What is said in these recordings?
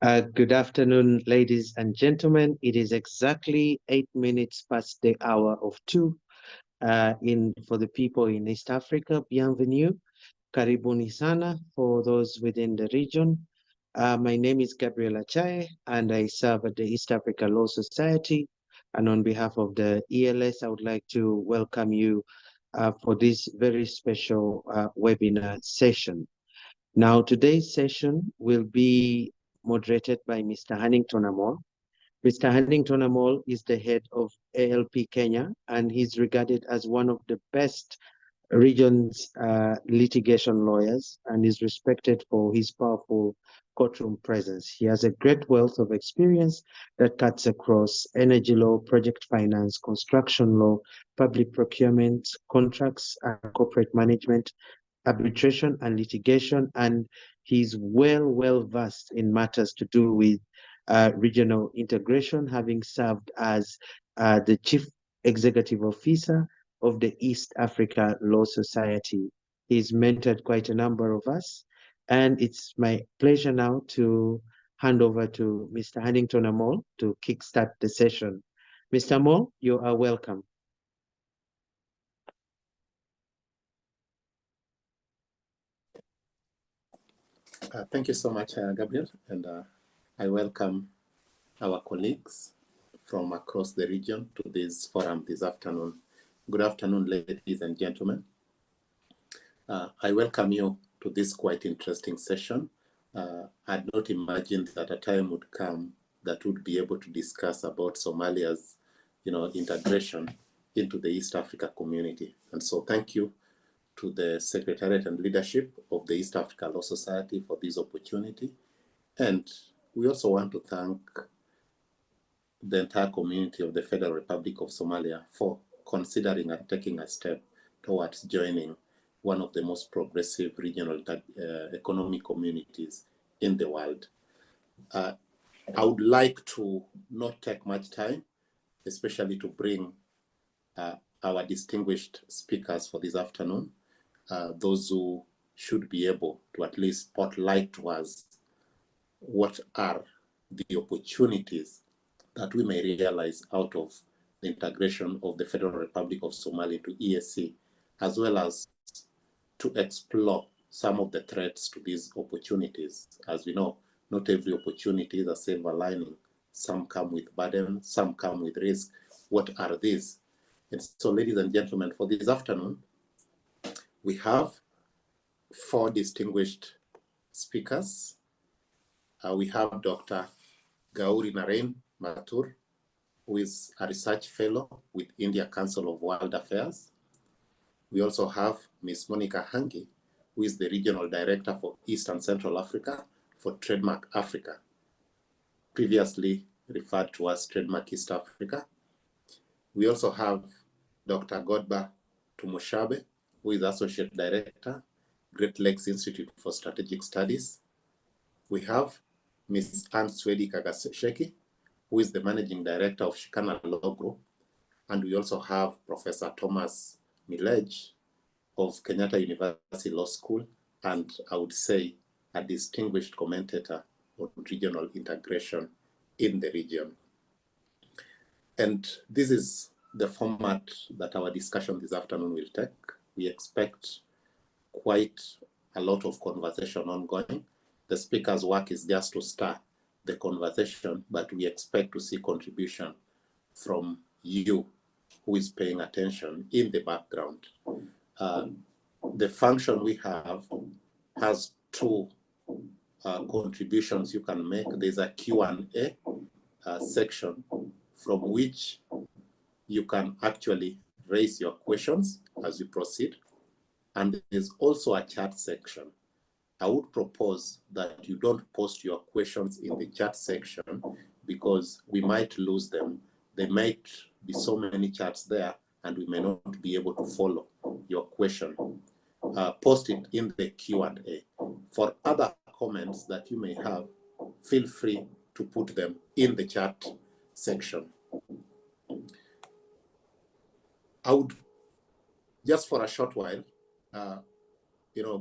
Good afternoon, ladies and gentlemen. It is exactly 8 minutes past the hour of 2. For the people in East Africa, bienvenue, karibuni sana for those within the region. My name is Gabriel Achaye, and I serve at the East Africa Law Society. And on behalf of the ELS, I would like to welcome you for this very special webinar session. Now, today's session will be moderated by Mr. Hannington Amol. Mr. Hannington Amol is the head of ALP Kenya, and he's regarded as one of the best region's litigation lawyers and is respected for his powerful courtroom presence. He has a great wealth of experience that cuts across energy law, project finance, construction law, public procurement, contracts, and corporate management, arbitration and litigation, and he's well versed in matters to do with regional integration, having served as the Chief Executive Officer of the East Africa Law Society. He's mentored quite a number of us, and it's my pleasure now to hand over to Mr. Hannington Amol to kickstart the session. Mr. Amol, you are welcome. Thank you so much, Gabriel, and I welcome our colleagues from across the region to this forum this afternoon. Good afternoon, ladies and gentlemen. I welcome you to this quite interesting session. I'd not imagined that a time would come that would be able to discuss about Somalia's, integration into the East Africa community. And so thank you to the Secretariat and leadership of the East Africa Law Society for this opportunity. And we also want to thank the entire community of the Federal Republic of Somalia for considering and taking a step towards joining one of the most progressive regional economic communities in the world. I would like to not take much time, especially to bring our distinguished speakers for this afternoon, those who should be able to at least spotlight to us what are the opportunities that we may realize out of the integration of the Federal Republic of Somalia to EAC, as well as to explore some of the threats to these opportunities. As we know, not every opportunity is a silver lining. Some come with burden, some come with risk. What are these? And so, ladies and gentlemen, for this afternoon, we have 4 distinguished speakers. We have Dr. Gauri Naren Mathur, who is a research fellow with India Council of World Affairs. We also have Ms. Monica Hangi, who is the Regional Director for East and Central Africa for Trademark Africa, previously referred to as Trademark East Africa. We also have Dr. Godba Tumushabe, who is Associate Director, Great Lakes Institute for Strategic Studies. We have Ms. Anne Swedi Kagasheki, who is the Managing Director of Shikana Law Group. And we also have Professor Thomas Milej of Kenyatta University Law School, and I would say a distinguished commentator on regional integration in the region. And this is the format that our discussion this afternoon will take. We expect quite a lot of conversation ongoing. The speaker's work is just to start the conversation, but we expect to see contribution from you who is paying attention in the background. The function we have has 2 contributions you can make. There's a Q&A section from which you can actually raise your questions as you proceed. And there's also a chat section. I would propose that you don't post your questions in the chat section because we might lose them. There might be so many chats there and we may not be able to follow your question. Post it in the Q&A. For other comments that you may have, feel free to put them in the chat section. I would, just for a short while,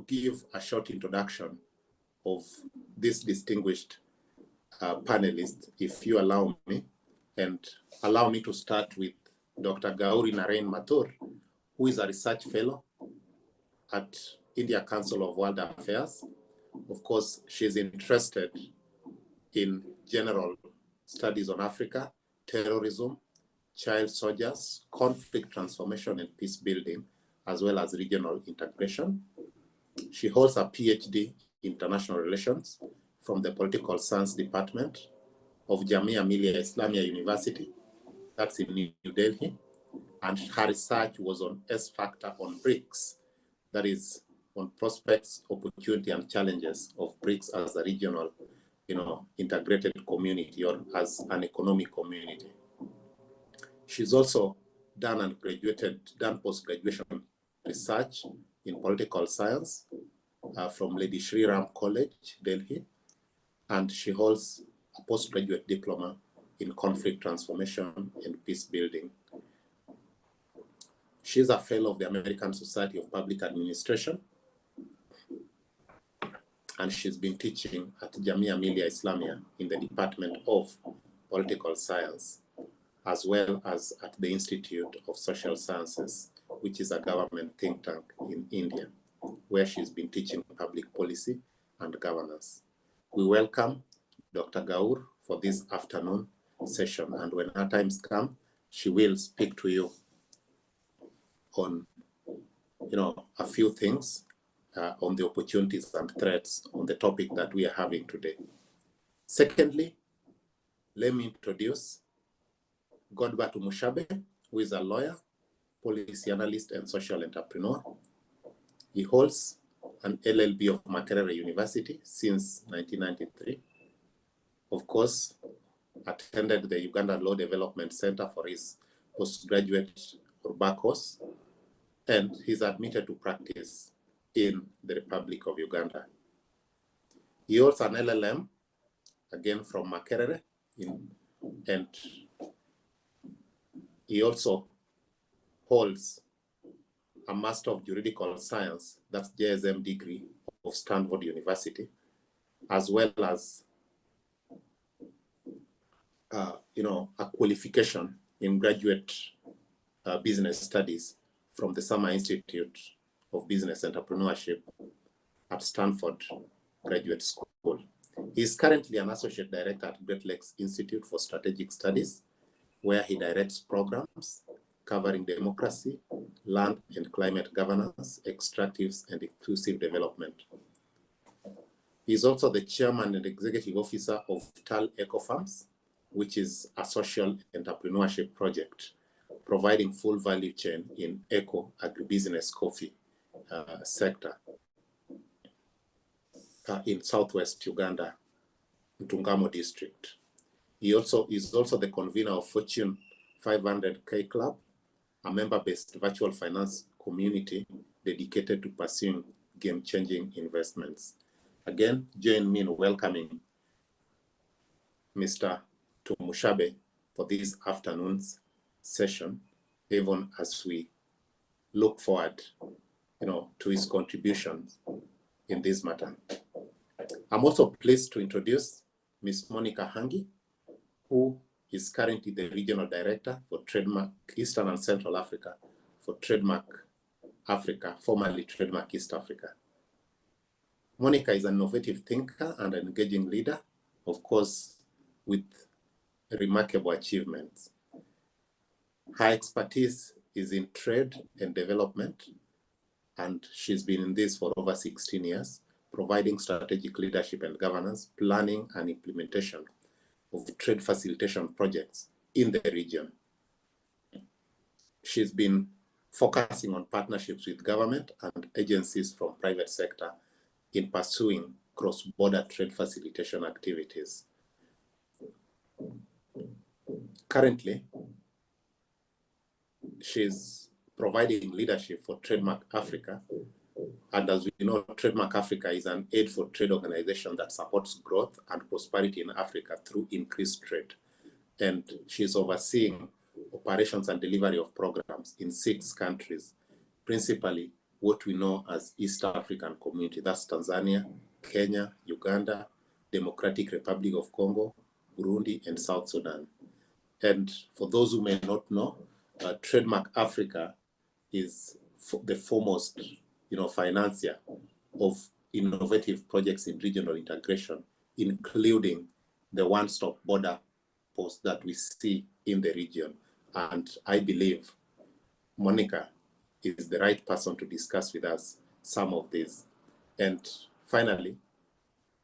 give a short introduction of this distinguished panelists, if you allow me, and allow me to start with Dr. Gauri Narain Mathur, who is a research fellow at India Council of World Affairs. Of course, she's interested in general studies on Africa, terrorism, child soldiers, conflict transformation and peace building, as well as regional integration. She holds a PhD in international relations from the Political Science Department of Jamia Millia Islamia University, that's in New Delhi. And her research was on S-factor on BRICS, that is on prospects, opportunity, and challenges of BRICS as a regional, integrated community or as an economic community. She's also done post-graduation research in political science from Lady Shri Ram College, Delhi, and she holds a postgraduate diploma in conflict transformation and peace building. She's a fellow of the American Society of Public Administration, and she's been teaching at Jamia Millia Islamia in the Department of Political Science, as well as at the Institute of Social Sciences, which is a government think tank in India, where she's been teaching public policy and governance. We welcome Dr. Gaur for this afternoon session, and when her times come, she will speak to you on, a few things on the opportunities and threats on the topic that we are having today. Secondly, let me introduce Godbert Mushabe, who is a lawyer, policy analyst, and social entrepreneur. He holds an LLB of Makerere University since 1993. Of course, attended the Uganda Law Development Center for his postgraduate or back course, and he's admitted to practice in the Republic of Uganda. He holds an LLM, again from Makerere, and he also holds a Master of Juridical Science, that's JSM degree of Stanford University, as well as a qualification in graduate business studies from the Summer Institute of Business Entrepreneurship at Stanford Graduate School. He is currently an associate director at Great Lakes Institute for Strategic Studies, where he directs programs covering democracy, land and climate governance, extractives, and inclusive development. He is also the chairman and executive officer of TAL Eco Farms, which is a social entrepreneurship project providing full value chain in eco agribusiness coffee sector in southwest Uganda, Ntungamo district. He is also the convener of Fortune 500K Club, a member-based virtual finance community dedicated to pursuing game-changing investments. Again, join me in welcoming Mr. Mushabe for this afternoon's session, even as we look forward, to his contributions in this matter. I'm also pleased to introduce Ms. Monica Hangi, who is currently the Regional Director for Trademark Eastern and Central Africa for Trademark Africa, formerly Trademark East Africa. Monica is an innovative thinker and an engaging leader, of course, with remarkable achievements. Her expertise is in trade and development, and she's been in this for over 16 years, providing strategic leadership and governance, planning and implementation of trade facilitation projects in the region. She's been focusing on partnerships with government and agencies from private sector in pursuing cross-border trade facilitation activities. Currently, she's providing leadership for Trademark Africa. And as we know, Trademark Africa is an aid for trade organization that supports growth and prosperity in Africa through increased trade. And she's overseeing operations and delivery of programs in 6 countries, principally what we know as East African Community. That's Tanzania, Kenya, Uganda, Democratic Republic of Congo, Burundi, and South Sudan. And for those who may not know, Trademark Africa is the foremost, financier of innovative projects in regional integration, including the one-stop border post that we see in the region. And I believe Monica is the right person to discuss with us some of these. And finally,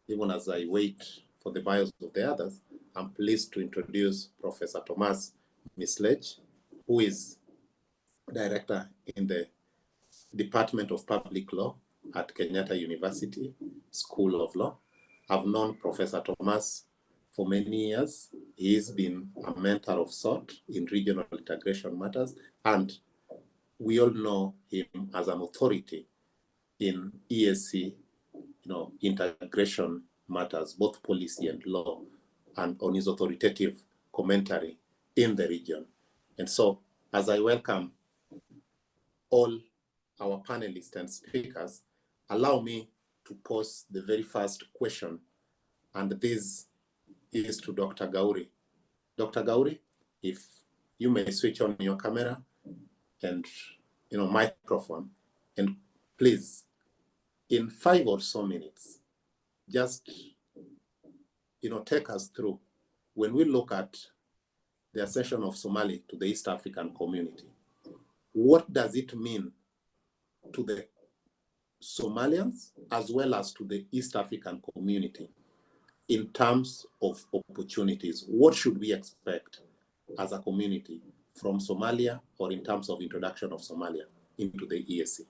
even as I wait for the bios of the others, I'm pleased to introduce Professor Thomas Mislej, who is director in the Department of Public Law at Kenyatta University School of Law. I've known Professor Thomas for many years. He's been a mentor of sort in regional integration matters, and we all know him as an authority in EAC, integration matters, both policy and law, and on his authoritative commentary in the region. And so, as I welcome all our panelists and speakers, allow me to pose the very first question, and this is to Dr. Gauri. Dr. Gauri, if you may switch on your camera and microphone, and please, in 5 or so minutes, just take us through, when we look at the accession of Somalia to the East African community, what does it mean to the Somalians as well as to the East African community in terms of opportunities? What should we expect as a community from Somalia, or in terms of introduction of Somalia into the EAC?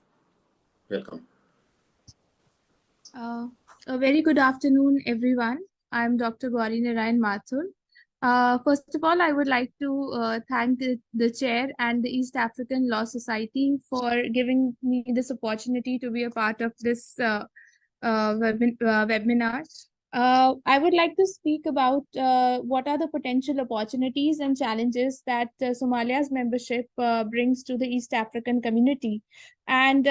Welcome. A very good afternoon, everyone. I'm Dr. Gauri Narayan Mathur. First of all, I would like to thank the chair and the East African Law Society for giving me this opportunity to be a part of this webinar. I would like to speak about what are the potential opportunities and challenges that Somalia's membership brings to the East African community. And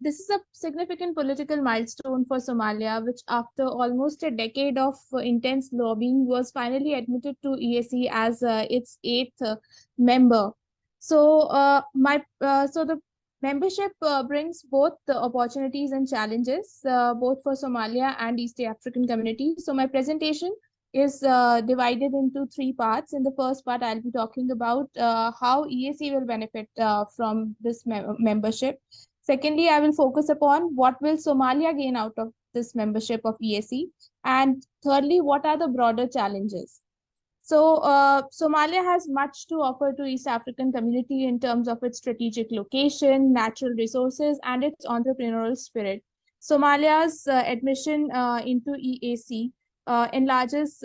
this is a significant political milestone for Somalia, which after almost a decade of intense lobbying was finally admitted to EAC as its 8th member. So, so the membership brings both the opportunities and challenges, both for Somalia and East African community. So my presentation is divided into 3 parts. In the first part, I'll be talking about how EAC will benefit from this membership. Secondly, I will focus upon what will Somalia gain out of this membership of EAC. And thirdly, what are the broader challenges? So Somalia has much to offer to East African community in terms of its strategic location, natural resources, and its entrepreneurial spirit. Somalia's admission into EAC enlarges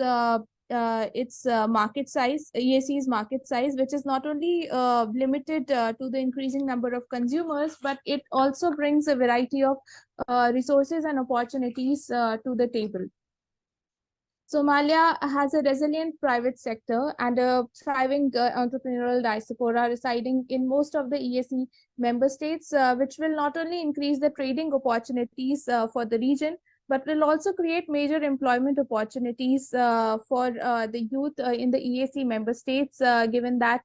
its market size, EAC's market size, which is not only limited to the increasing number of consumers, but it also brings a variety of resources and opportunities to the table. Somalia has a resilient private sector and a thriving entrepreneurial diaspora residing in most of the EAC member states, which will not only increase the trading opportunities for the region, but will also create major employment opportunities for the youth in the EAC member states, given that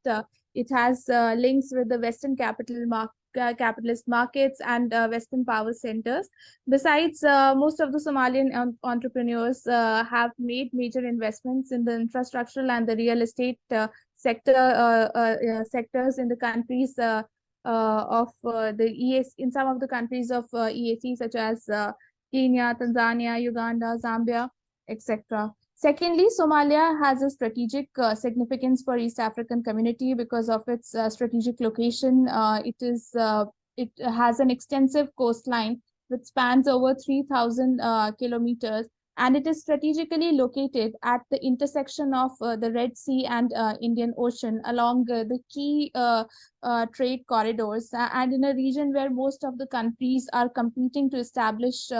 it has links with the Western capitalist markets and Western power centers. Besides, most of the Somalian entrepreneurs have made major investments in the infrastructural and the real estate sectors in the countries of the EAC, in some of the countries of EAC, such as Kenya, Tanzania, Uganda, Zambia, etc. Secondly, Somalia has a strategic significance for East African community because of its strategic location. It has an extensive coastline which spans over 3,000 kilometers, and it is strategically located at the intersection of the Red Sea and Indian Ocean along the key trade corridors, and in a region where most of the countries are competing to establish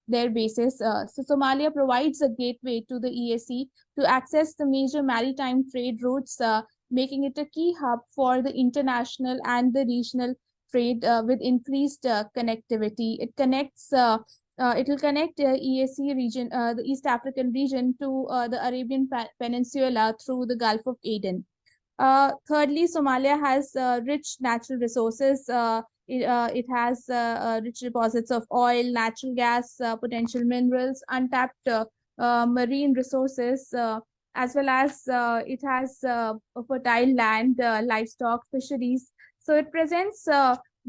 their bases. So Somalia provides a gateway to the EAC to access the major maritime trade routes, making it a key hub for the international and the regional trade with increased connectivity. It connects It will connect EAC region, the East African region, to the Arabian Peninsula through the Gulf of Aden. Thirdly, Somalia has rich natural resources. It has rich deposits of oil, natural gas, potential minerals, untapped marine resources, as well as it has fertile land, livestock, fisheries. So it presents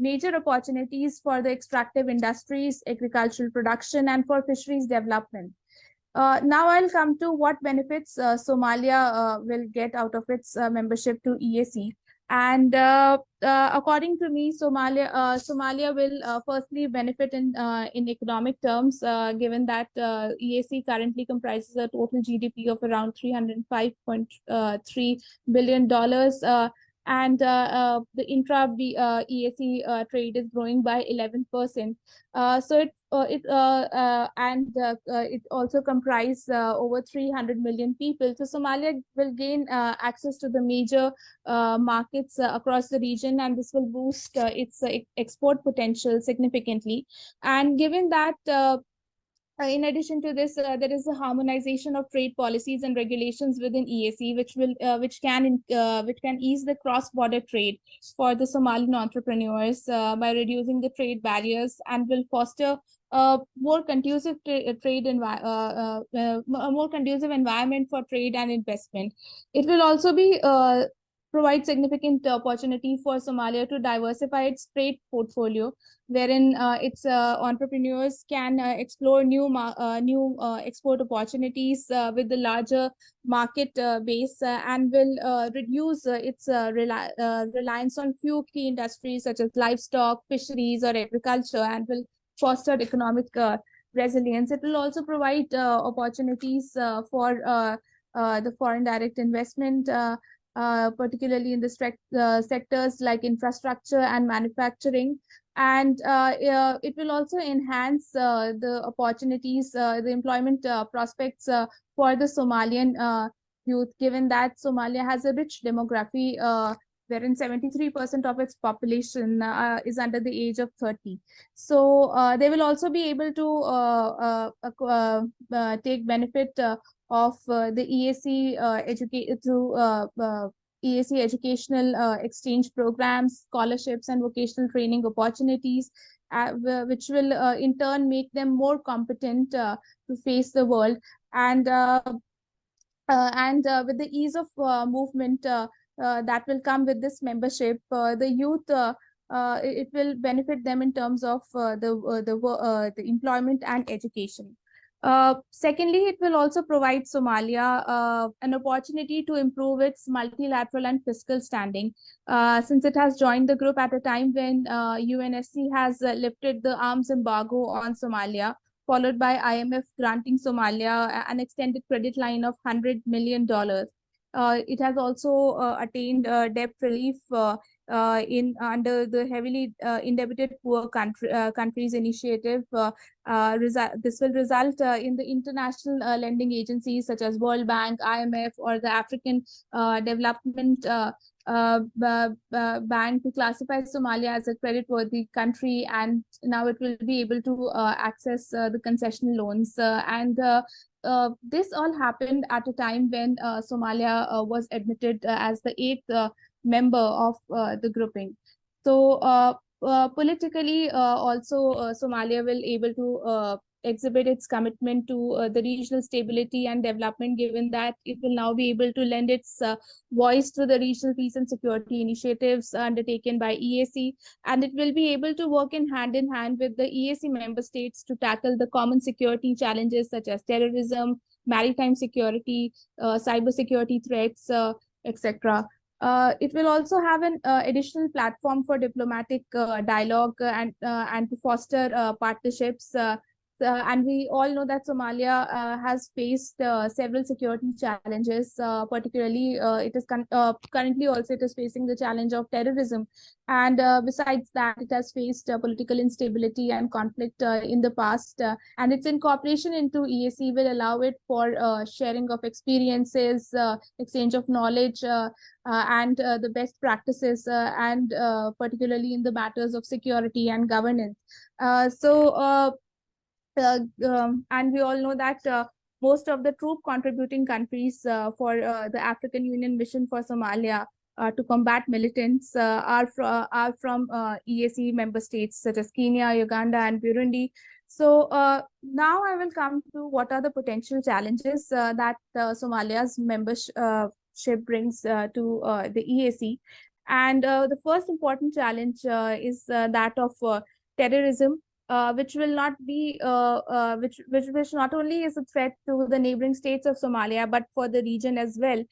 major opportunities for the extractive industries, agricultural production, and for fisheries development. Now I'll come to what benefits Somalia will get out of its membership to EAC. And according to me, Somalia will firstly benefit in economic terms, given that EAC currently comprises a total GDP of around $305.3 billion. And the intra-EAC trade is growing by 11%. It also comprises over 300 million people. So Somalia will gain access to the major markets across the region, and this will boost its export potential significantly. And given that in addition to this, there is a harmonization of trade policies and regulations within EAC, which can ease the cross-border trade for the Somalian entrepreneurs by reducing the trade barriers, and will foster a more conducive a more conducive environment for trade and investment. It will also be provide significant opportunity for Somalia to diversify its trade portfolio, wherein its entrepreneurs can explore new export opportunities with the larger market base, and will reduce its reliance on few key industries such as livestock, fisheries, or agriculture, and will foster economic resilience. It will also provide opportunities for the foreign direct investment, particularly in the sectors like infrastructure and manufacturing. And it will also enhance the opportunities, the employment prospects for the Somalian youth, given that Somalia has a rich demography, wherein 73% of its population is under the age of 30. So they will also be able to take benefit of the EAC EAC educational exchange programs, scholarships, and vocational training opportunities, which will in turn make them more competent to face the world. And with the ease of movement that will come with this membership, the youth, it will benefit them in terms of the employment and education. Secondly, it will also provide Somalia an opportunity to improve its multilateral and fiscal standing, since it has joined the group at a time when UNSC has lifted the arms embargo on Somalia, followed by IMF granting Somalia an extended credit line of $100 million. It has also attained debt relief under the heavily indebted poor countries initiative. This will result in the international lending agencies such as World Bank, IMF, or the African Development Bank to classify Somalia as a creditworthy country, and now it will be able to access the concessional loans. This all happened at a time when Somalia was admitted as the 8th member of the grouping. So politically, also Somalia will able to exhibit its commitment to the regional stability and development, given that it will now be able to lend its voice to the regional peace and security initiatives undertaken by EAC, and it will be able to work in hand with the EAC member states to tackle the common security challenges such as terrorism, maritime security, cyber security threats, etc. It will also have an additional platform for diplomatic dialogue and to foster partnerships. And we all know that Somalia has faced several security challenges. Particularly, it is currently also it is facing the challenge of terrorism, and besides that, it has faced political instability and conflict in the past. And its incorporation into EAC will allow it for sharing of experiences, exchange of knowledge, and the best practices, and particularly in the matters of security and governance. and we all know that most of the troop contributing countries for the African Union mission for Somalia to combat militants are from EAC member states such as Kenya, Uganda, and Burundi. So now I will come to what are the potential challenges that Somalia's membership brings to the EAC. And the first important challenge is that of terrorism, which will not be which not only is a threat to the neighboring states of Somalia, but for the region as well.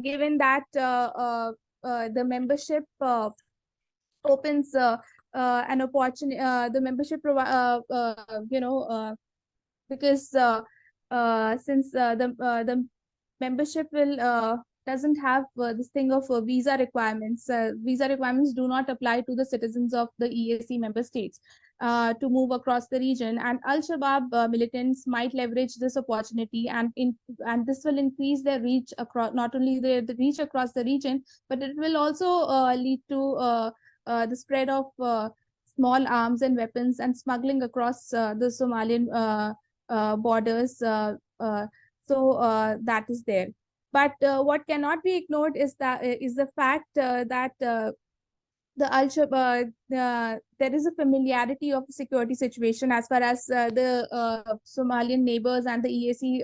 Given that the membership opens an opportunity, the membership because since the membership will doesn't have this thing of visa requirements. Visa requirements do not apply to the citizens of the EAC member states to move across the region, and Al-Shabaab militants might leverage this opportunity, and this will increase their reach across, not only the reach across the region, but it will also lead to the spread of small arms and weapons and smuggling across the Somalian borders. That is there. But what cannot be ignored is the fact that the Al-Shabaab, there is a familiarity of the security situation as far as the Somalian neighbors and the EAC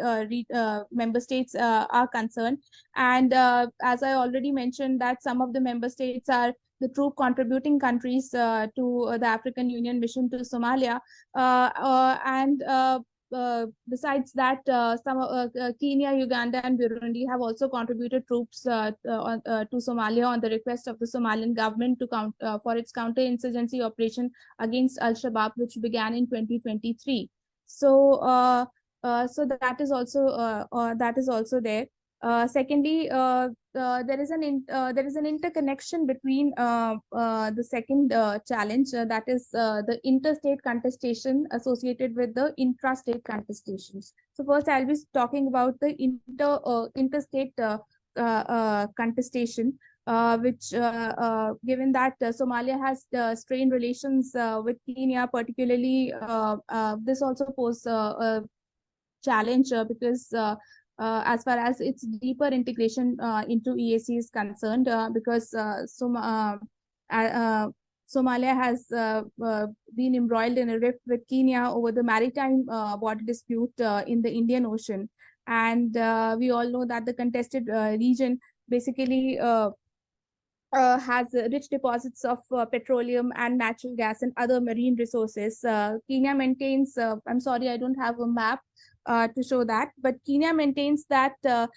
member states are concerned. And as I already mentioned, that some of the member states are the troop contributing countries to the African Union mission to Somalia. Besides that, Kenya, Uganda, and Burundi have also contributed troops to Somalia on the request of the Somalian government to for its counterinsurgency operation against Al-Shabaab, which began in 2023. So, so that is also there. Secondly, there is an interconnection between the second challenge, that is the interstate contestation associated with the intrastate contestations. So first, I'll be talking about the interstate contestation, which given that Somalia has strained relations with Kenya, particularly, this also poses a challenge because as far as its deeper integration into EAC is concerned, because Somalia has been embroiled in a rift with Kenya over the maritime border dispute in the Indian Ocean. And we all know that the contested region basically has rich deposits of petroleum and natural gas and other marine resources. Kenya maintains, I'm sorry, I don't have a map to show that, but Kenya maintains that the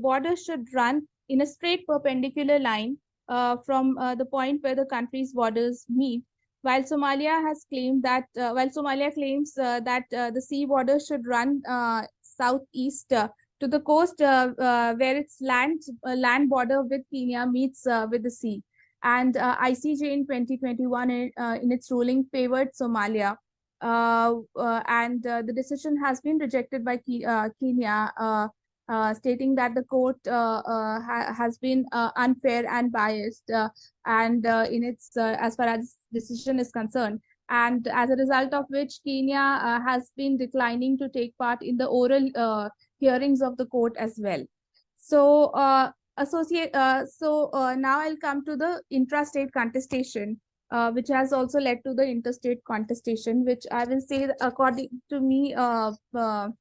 border should run in a straight perpendicular line from the point where the country's borders meet, while Somalia has claimed that Somalia claims that the sea border should run southeast to the coast where its land border with Kenya meets with the sea. And ICJ in 2021 in its ruling favored Somalia. And the decision has been rejected by Kenya, stating that the court has been unfair and biased, and in its as far as decision is concerned, and as a result of which Kenya has been declining to take part in the oral hearings of the court as well. So now I'll come to the intrastate contestation, which has also led to the interstate contestation, which I will say, according to me, the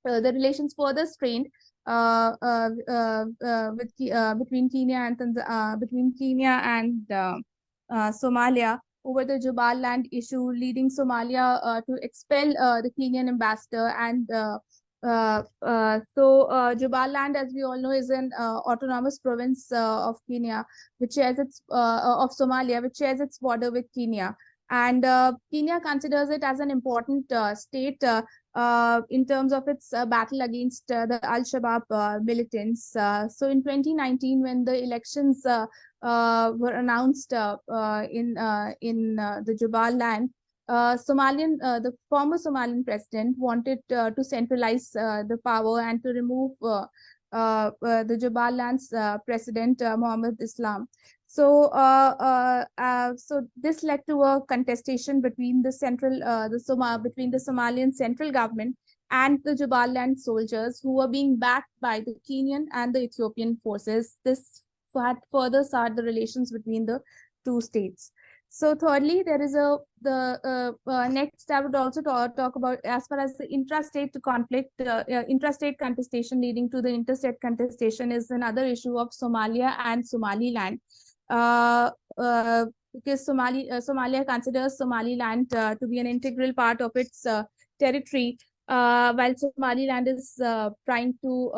relations further strained between Kenya and Somalia over the Jubal land issue, leading Somalia to expel the Kenyan ambassador. And Jubal land, as we all know, is an autonomous province of Kenya, which shares its of Somalia, which shares its border with Kenya. And Kenya considers it as an important state in terms of its battle against the Al-Shabaab militants. So in 2019, when the elections were announced in the Jubal land, the former Somalian president wanted to centralize the power and to remove the Jubal land's president, Mohammed Islam. So, so this led to a contestation between the between the Somalian central government and the Jubaland soldiers, who were being backed by the Kenyan and the Ethiopian forces. This had further soured the relations between the two states. So thirdly, there is next I would also talk about, as far as the intrastate conflict, intrastate contestation leading to the interstate contestation is another issue of Somalia and Somaliland. Uh, because Somalia considers Somaliland to be an integral part of its territory, while Somaliland is trying to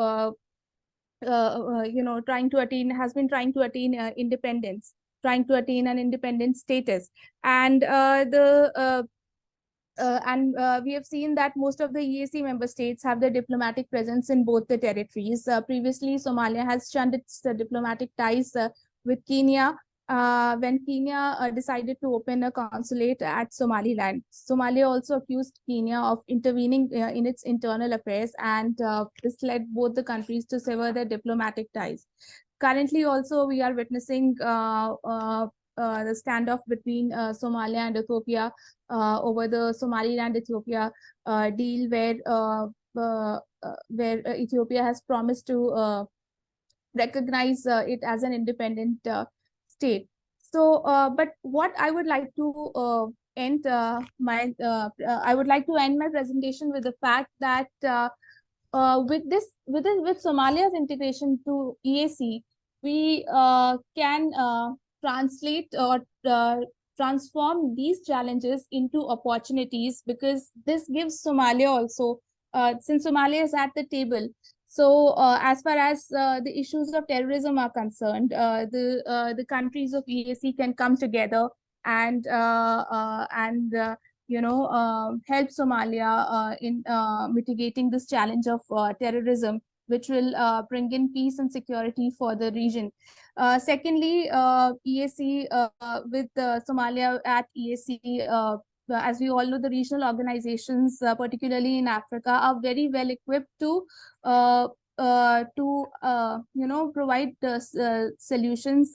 attain, has been trying to attain independence, trying to attain an independent status. And we have seen that most of the EAC member states have their diplomatic presence in both the territories. Previously, Somalia has shunned its diplomatic ties with Kenya when Kenya decided to open a consulate at Somaliland. Somalia also accused Kenya of intervening in its internal affairs, and this led both the countries to sever their diplomatic ties. Currently, also, we are witnessing the standoff between Somalia and Ethiopia over the Somaliland-Ethiopia deal, where Ethiopia has promised to recognize it as an independent state. So, but what I would like to I would like to end my presentation with the fact that with Somalia's integration to EAC, we can translate or transform these challenges into opportunities, because this gives Somalia also, since Somalia is at the table. So, as far as the issues of terrorism are concerned, the countries of EAC can come together and help Somalia in mitigating this challenge of terrorism, which will bring in peace and security for the region. Secondly, EAC, with Somalia at EAC, as we all know, the regional organizations, particularly in Africa, are very well equipped to provide solutions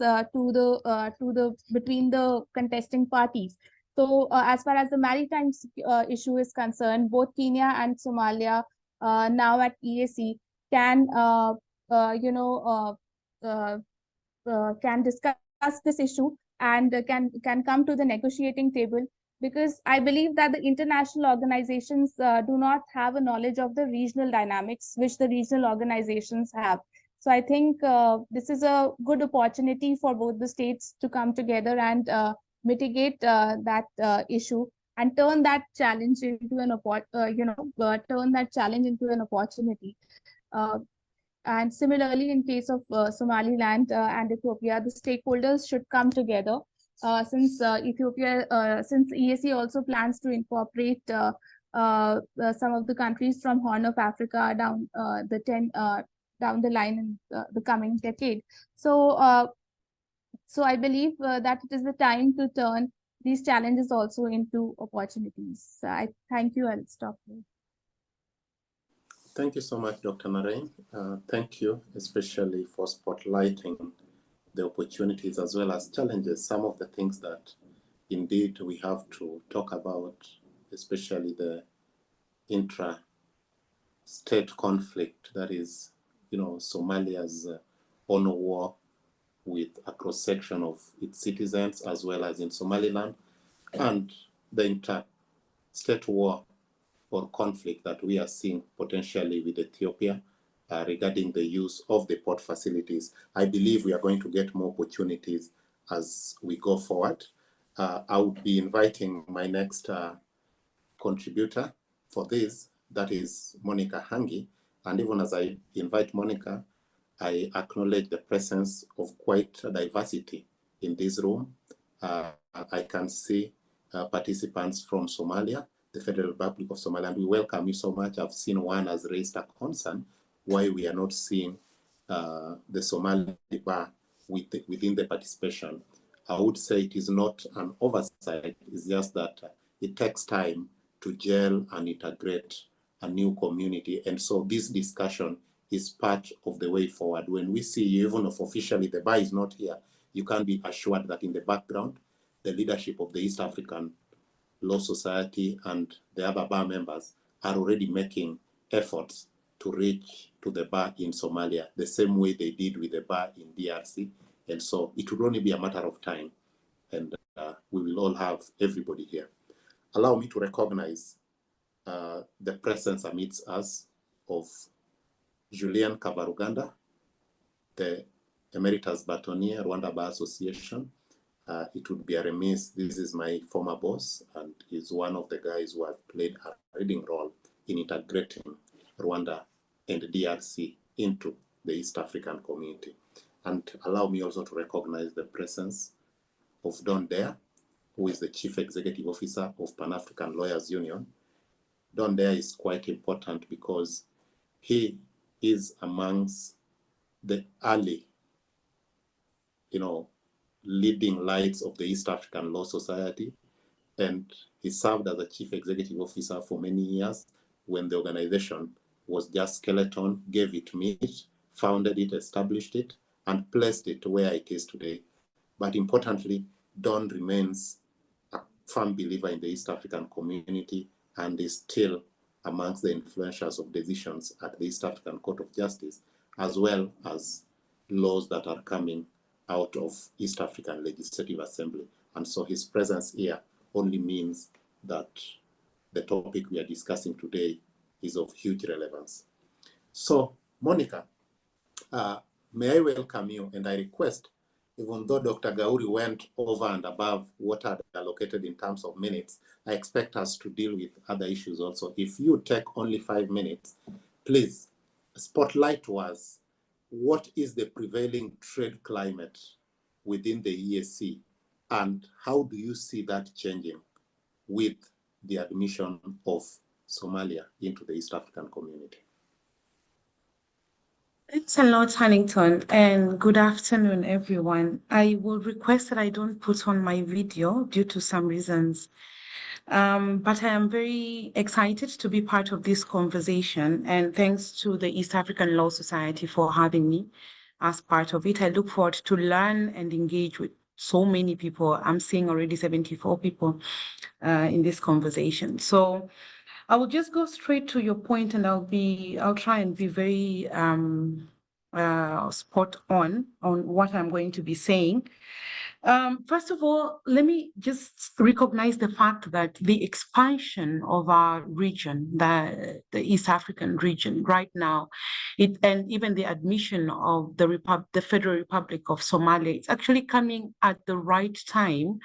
between the contesting parties. So, as far as the maritime issue is concerned, both Kenya and Somalia now at EAC can can discuss this issue and can come to the negotiating table, because I believe that the international organizations do not have a knowledge of the regional dynamics which the regional organizations have. So I think this is a good opportunity for both the states to come together and mitigate that issue and turn that challenge into an opportunity. Uh, and similarly, in case of Somaliland and Ethiopia, the stakeholders should come together, since EAC also plans to incorporate some of the countries from Horn of Africa down the line in the coming decade. So, so I believe that it is the time to turn these challenges also into opportunities. I thank you. I'll stop here. Thank you so much, Dr. Narain. Thank you, especially for spotlighting the opportunities as well as challenges, some of the things that indeed we have to talk about, especially the intra-state conflict that is, Somalia's honor war with a cross-section of its citizens, as well as in Somaliland, and the inter-state war or conflict that we are seeing potentially with Ethiopia regarding the use of the port facilities. I believe we are going to get more opportunities as we go forward. I would be inviting my next contributor for this, that is Monica Hangi. And even as I invite Monica, I acknowledge the presence of quite a diversity in this room. I can see participants from Somalia, the Federal Republic of Somalia, and we welcome you so much. I've seen one has raised a concern why we are not seeing the Somali bar within the participation. I would say it is not an oversight, it's just that it takes time to gel and integrate a new community. And so this discussion is part of the way forward. When we see you, even if officially the bar is not here, you can be assured that in the background, the leadership of the East African Law Society and the other bar members are already making efforts to reach to the bar in Somalia, the same way they did with the bar in DRC. And so it will only be a matter of time, and we will all have everybody here. Allow me to recognize the presence amidst us of Julian Kavaruganda, the Emeritus Bâtonnier, Rwanda Bar Association. It would be a remiss, this is my former boss, and is one of the guys who have played a leading role in integrating Rwanda and DRC into the East African community. And allow me also to recognize the presence of Don Dare, who is the Chief Executive Officer of Pan-African Lawyers Union. Don Dare is quite important because he is amongst the early, leading lights of the East African Law Society, and he served as a Chief Executive Officer for many years when the organization was just skeleton, gave it meat, founded it, established it, and placed it where it is today. But importantly, Don remains a firm believer in the East African community and is still amongst the influencials of decisions at the East African Court of Justice, as well as laws that are coming out of East African Legislative Assembly. And so his presence here only means that the topic we are discussing today is of huge relevance. So, Monica, may I welcome you, and I request, even though Dr. Gauri went over and above what are allocated in terms of minutes, I expect us to deal with other issues also. If you take only 5 minutes, please spotlight to us what is the prevailing trade climate within the EAC, and how do you see that changing with the admission of Somalia into the East African community? Thanks a lot, Huntington, and good afternoon, everyone. I will request that I don't put on my video due to some reasons, but I am very excited to be part of this conversation, and thanks to the East African Law Society for having me as part of it. I look forward to learn and engage with so many people. I'm seeing already 74 people in this conversation. So I will just go straight to your point, and I'll try and be very spot on what I'm going to be saying. First of all, let me just recognize the fact that the expansion of our region, the East African region right now, and even the admission of the Federal Republic of Somalia, it's actually coming at the right time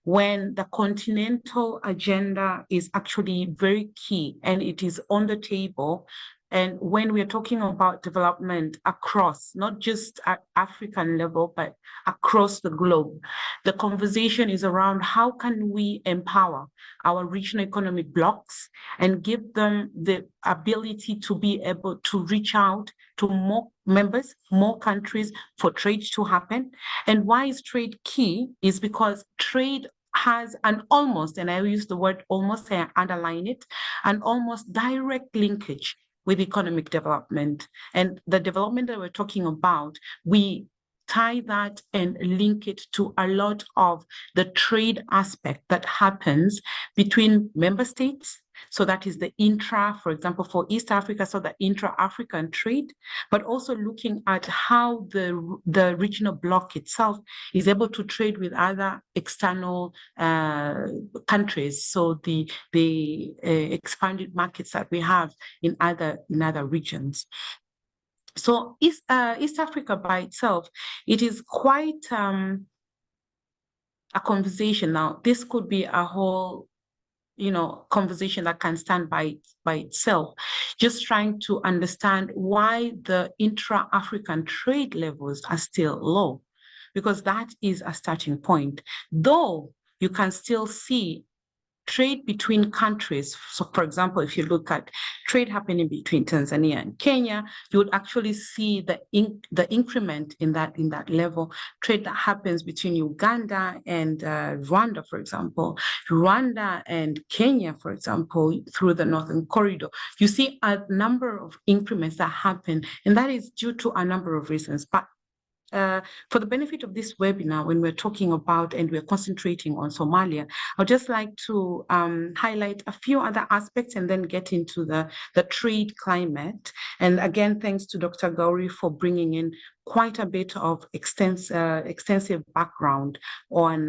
when the continental agenda is actually very key and it is on the table. And when we're talking about development across, not just at African level, but across the globe, the conversation is around how can we empower our regional economic blocs and give them the ability to be able to reach out to more members, more countries for trade to happen. And why is trade key? Is because trade has an almost, and I use the word almost, I underline it, an almost direct linkage with economic development. And the development that we're talking about, we tie that and link it to a lot of the trade aspect that happens between member states. So that is the intra, for example, for East Africa, so the intra-African trade, but also looking at how the regional bloc itself is able to trade with other external countries. So the expanded markets that we have in other regions. So East Africa by itself, it is quite a conversation. Now, this could be a whole conversation that can stand by itself, just trying to understand why the intra-African trade levels are still low, because that is a starting point. Though you can still see trade between countries. So for example, if you look at trade happening between Tanzania and Kenya, you would actually see the increment in that level. Trade that happens between Uganda and Rwanda, for example, Rwanda and Kenya, for example, through the Northern Corridor. You see a number of increments that happen, and that is due to a number of reasons. But for the benefit of this webinar, when we're talking about and we're concentrating on Somalia, I'd just like to highlight a few other aspects and then get into the trade climate. And again, thanks to Dr. Gauri for bringing in quite a bit of extensive background on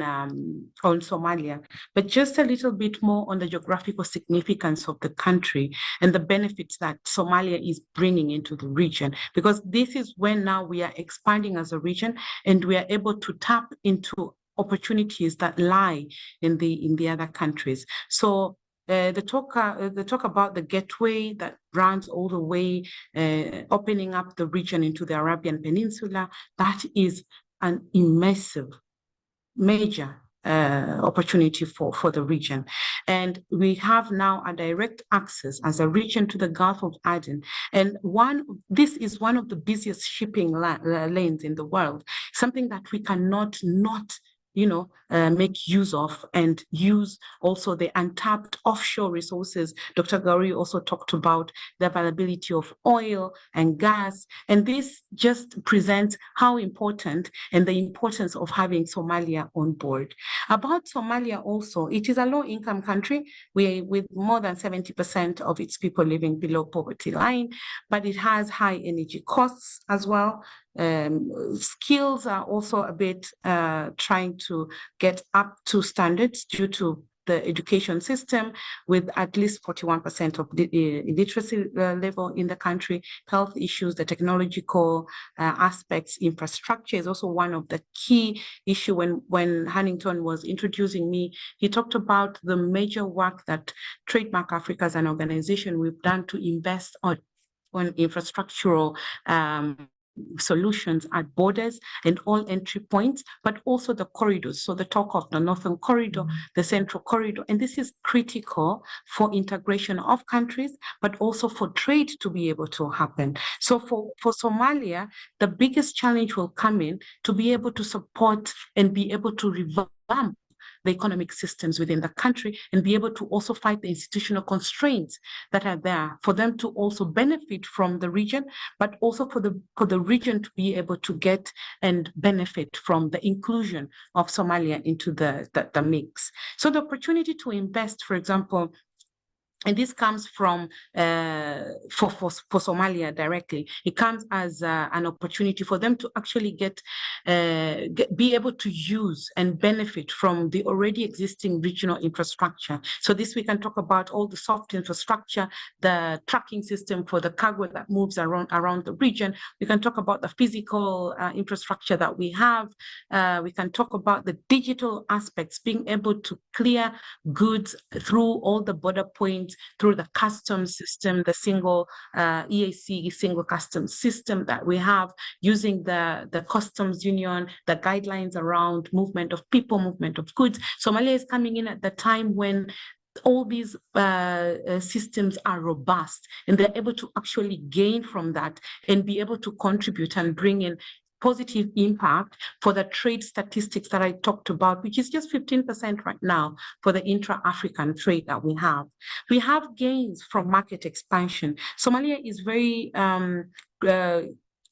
Somalia, but just a little bit more on the geographical significance of the country and the benefits that Somalia is bringing into the region, because this is when now we are expanding as a region and we are able to tap into opportunities that lie in the other countries. So the talk about the gateway that runs all the way, opening up the region into the Arabian Peninsula, that is an immersive, major opportunity for the region. And we have now a direct access as a region to the Gulf of Aden. And this is one of the busiest shipping lanes in the world, something that we cannot not make use of, and use also the untapped offshore resources. Dr. Gauri also talked about the availability of oil and gas, and this just presents how important and the importance of having Somalia on board. About Somalia also, it is a low-income country with more than 70% of its people living below poverty line, but it has high energy costs as well. Skills are also a bit trying to get up to standards due to the education system, with at least 41% of the illiteracy level in the country. Health issues, the technological aspects, infrastructure is also one of the key issue. When Hannington was introducing me, he talked about the major work that Trademark Africa as an organization we've done to invest on infrastructural solutions at borders and all entry points, but also the corridors. So the talk of the Northern Corridor, the Central Corridor, and this is critical for integration of countries, but also for trade to be able to happen. So for Somalia, the biggest challenge will come in to be able to support and be able to revamp the economic systems within the country, and be able to also fight the institutional constraints that are there for them to also benefit from the region, but also for the region to be able to get and benefit from the inclusion of Somalia into the mix. So the opportunity to invest, for example, and this comes from for Somalia directly. It comes as an opportunity for them to actually be able to use and benefit from the already existing regional infrastructure. So this we can talk about all the soft infrastructure, the tracking system for the cargo that moves around the region. We can talk about the physical infrastructure that we have. We can talk about the digital aspects, being able to clear goods through all the border points, through the customs system, the single EAC, single customs system that we have, using the customs union, the guidelines around movement of people, movement of goods. Somalia is coming in at the time when all these systems are robust, and they're able to actually gain from that and be able to contribute and bring in positive impact for the trade statistics that I talked about, which is just 15% right now for the intra-African trade that we have. We have gains from market expansion. Somalia is very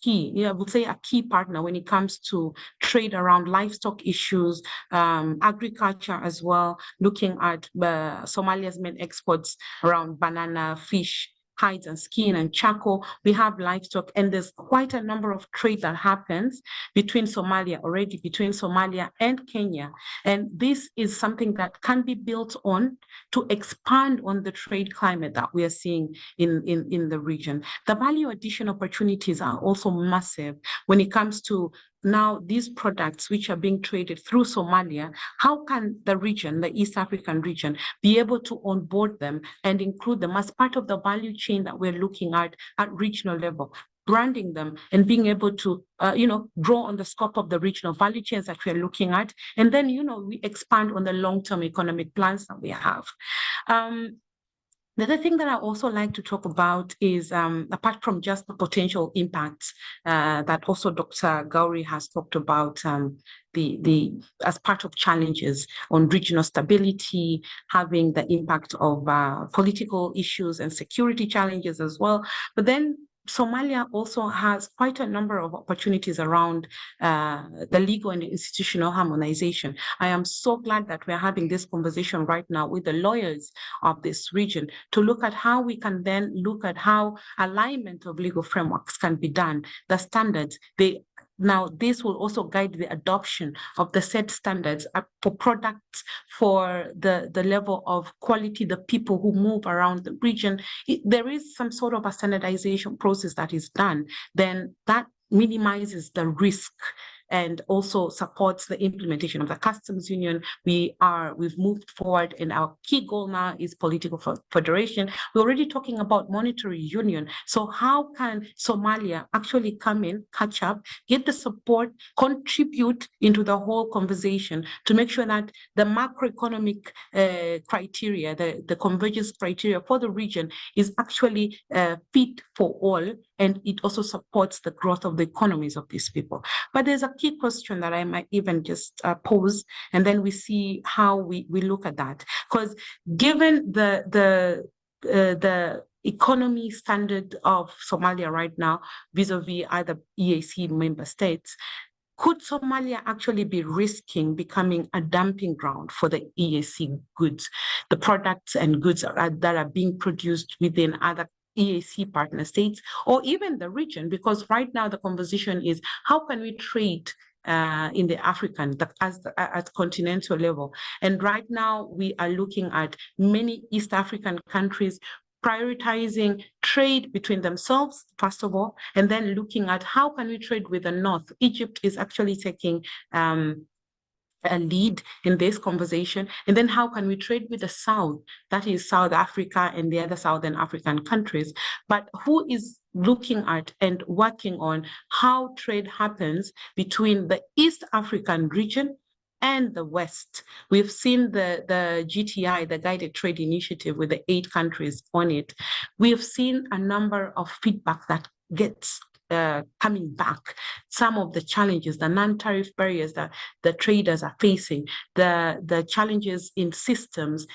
key, I would say a key partner when it comes to trade around livestock issues, agriculture as well, looking at Somalia's main exports around banana, fish, hides and skin and charcoal. We have livestock, and there's quite a number of trade that happens between Somalia and Kenya. And this is something that can be built on to expand on the trade climate that we are seeing in the region. The value addition opportunities are also massive when it comes to now these products which are being traded through Somalia. How can the region, the East African region, be able to onboard them and include them as part of the value chain that we're looking at regional level, branding them and being able to, grow on the scope of the regional value chains that we're looking at. And then, we expand on the long-term economic plans that we have. The other thing that I also like to talk about is, apart from just the potential impacts that also Dr. Gauri has talked about, as part of challenges on regional stability, having the impact of political issues and security challenges as well. But then Somalia also has quite a number of opportunities around the legal and institutional harmonization. I am so glad that we're having this conversation right now with the lawyers of this region to look at how we can then look at how alignment of legal frameworks can be done, the standards. Now, this will also guide the adoption of the set standards for products, for the level of quality, the people who move around the region. There is some sort of a standardization process that is done, then that minimizes the risk and also supports the implementation of the customs union. We've moved forward, and our key goal now is political federation. We're already talking about monetary union. So how can Somalia actually come in, catch up, get the support, contribute into the whole conversation to make sure that the macroeconomic criteria, the convergence criteria for the region is actually fit for all, and it also supports the growth of the economies of these people. But there's a key question that I might even just pose, and then we see how we look at that. Because given the economy standard of Somalia right now, vis-a-vis other EAC member states, could Somalia actually be risking becoming a dumping ground for the EAC goods, the products and goods that are being produced within other EAC partner states, or even the region? Because right now the conversation is how can we trade in the African, at continental level. And right now we are looking at many East African countries prioritizing trade between themselves, first of all, and then looking at how can we trade with the North. Egypt is actually taking a lead in this conversation. And then how can we trade with the South, that is South Africa and the other Southern African countries, but who is looking at and working on how trade happens between the East African region and the West. We've seen the GTI, the Guided Trade Initiative, with the 8 countries on it. We have seen a number of feedback that gets coming back, some of the challenges, the non-tariff barriers that the traders are facing, the challenges in systems,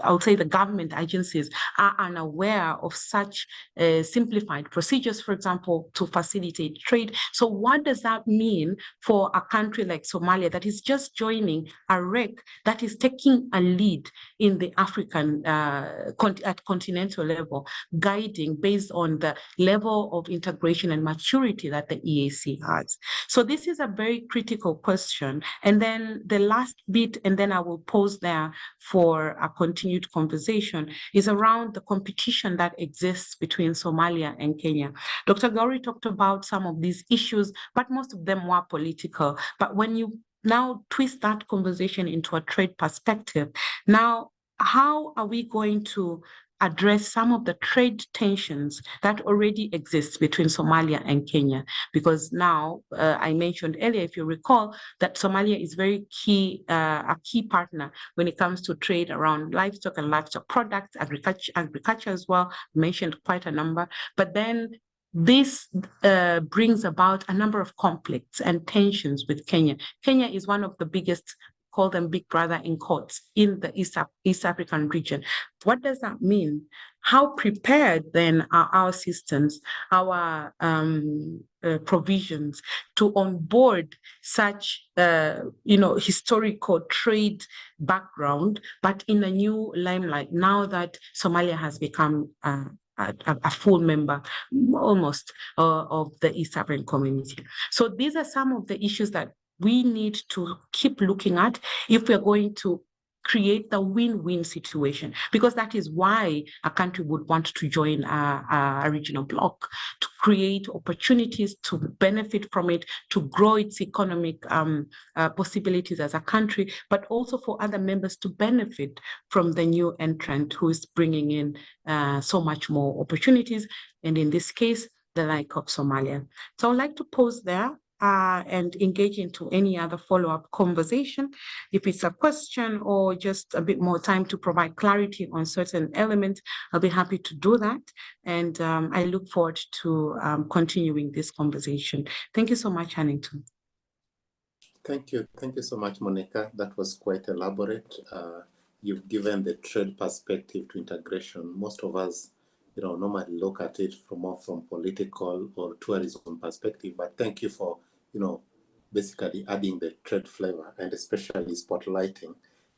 I would say the government agencies are unaware of such simplified procedures, for example, to facilitate trade. So what does that mean for a country like Somalia that is just joining a REC that is taking a lead in the African, at continental level, guiding based on the level of integration and maturity that the EAC has? So this is a very critical question. And then the last bit, and then I will pause there for a continued conversation, is around the competition that exists between Somalia and Kenya. Dr. Gauri talked about some of these issues, but most of them were political. But when you now twist that conversation into a trade perspective, now how are we going to address some of the trade tensions that already exist between Somalia and Kenya? Because now, I mentioned earlier, if you recall, that Somalia is very key, a key partner when it comes to trade around livestock and livestock products, agriculture as well, mentioned quite a number. But then this brings about a number of conflicts and tensions with Kenya. Kenya is one of the biggest, call them big brother in quotes, in the East African region. What does that mean? How prepared then are our systems, our provisions to onboard such historical trade background, but in a new limelight now that Somalia has become a full member almost of the East African community? So these are some of the issues that we need to keep looking at if we're going to create the win-win situation, because that is why a country would want to join a regional bloc, to create opportunities to benefit from it, to grow its economic possibilities as a country, but also for other members to benefit from the new entrant who is bringing in so much more opportunities, and in this case, the like of Somalia. So I'd like to pause there and engage into any other follow-up conversation. If it's a question or just a bit more time to provide clarity on certain elements, I'll be happy to do that. And I look forward to continuing this conversation. Thank you so much, Hannington. Thank you. Thank you so much, Monica. That was quite elaborate. You've given the trade perspective to integration. Most of us normally look at it from more from political or tourism perspective. But thank you for, basically adding the trade flavor and especially spotlighting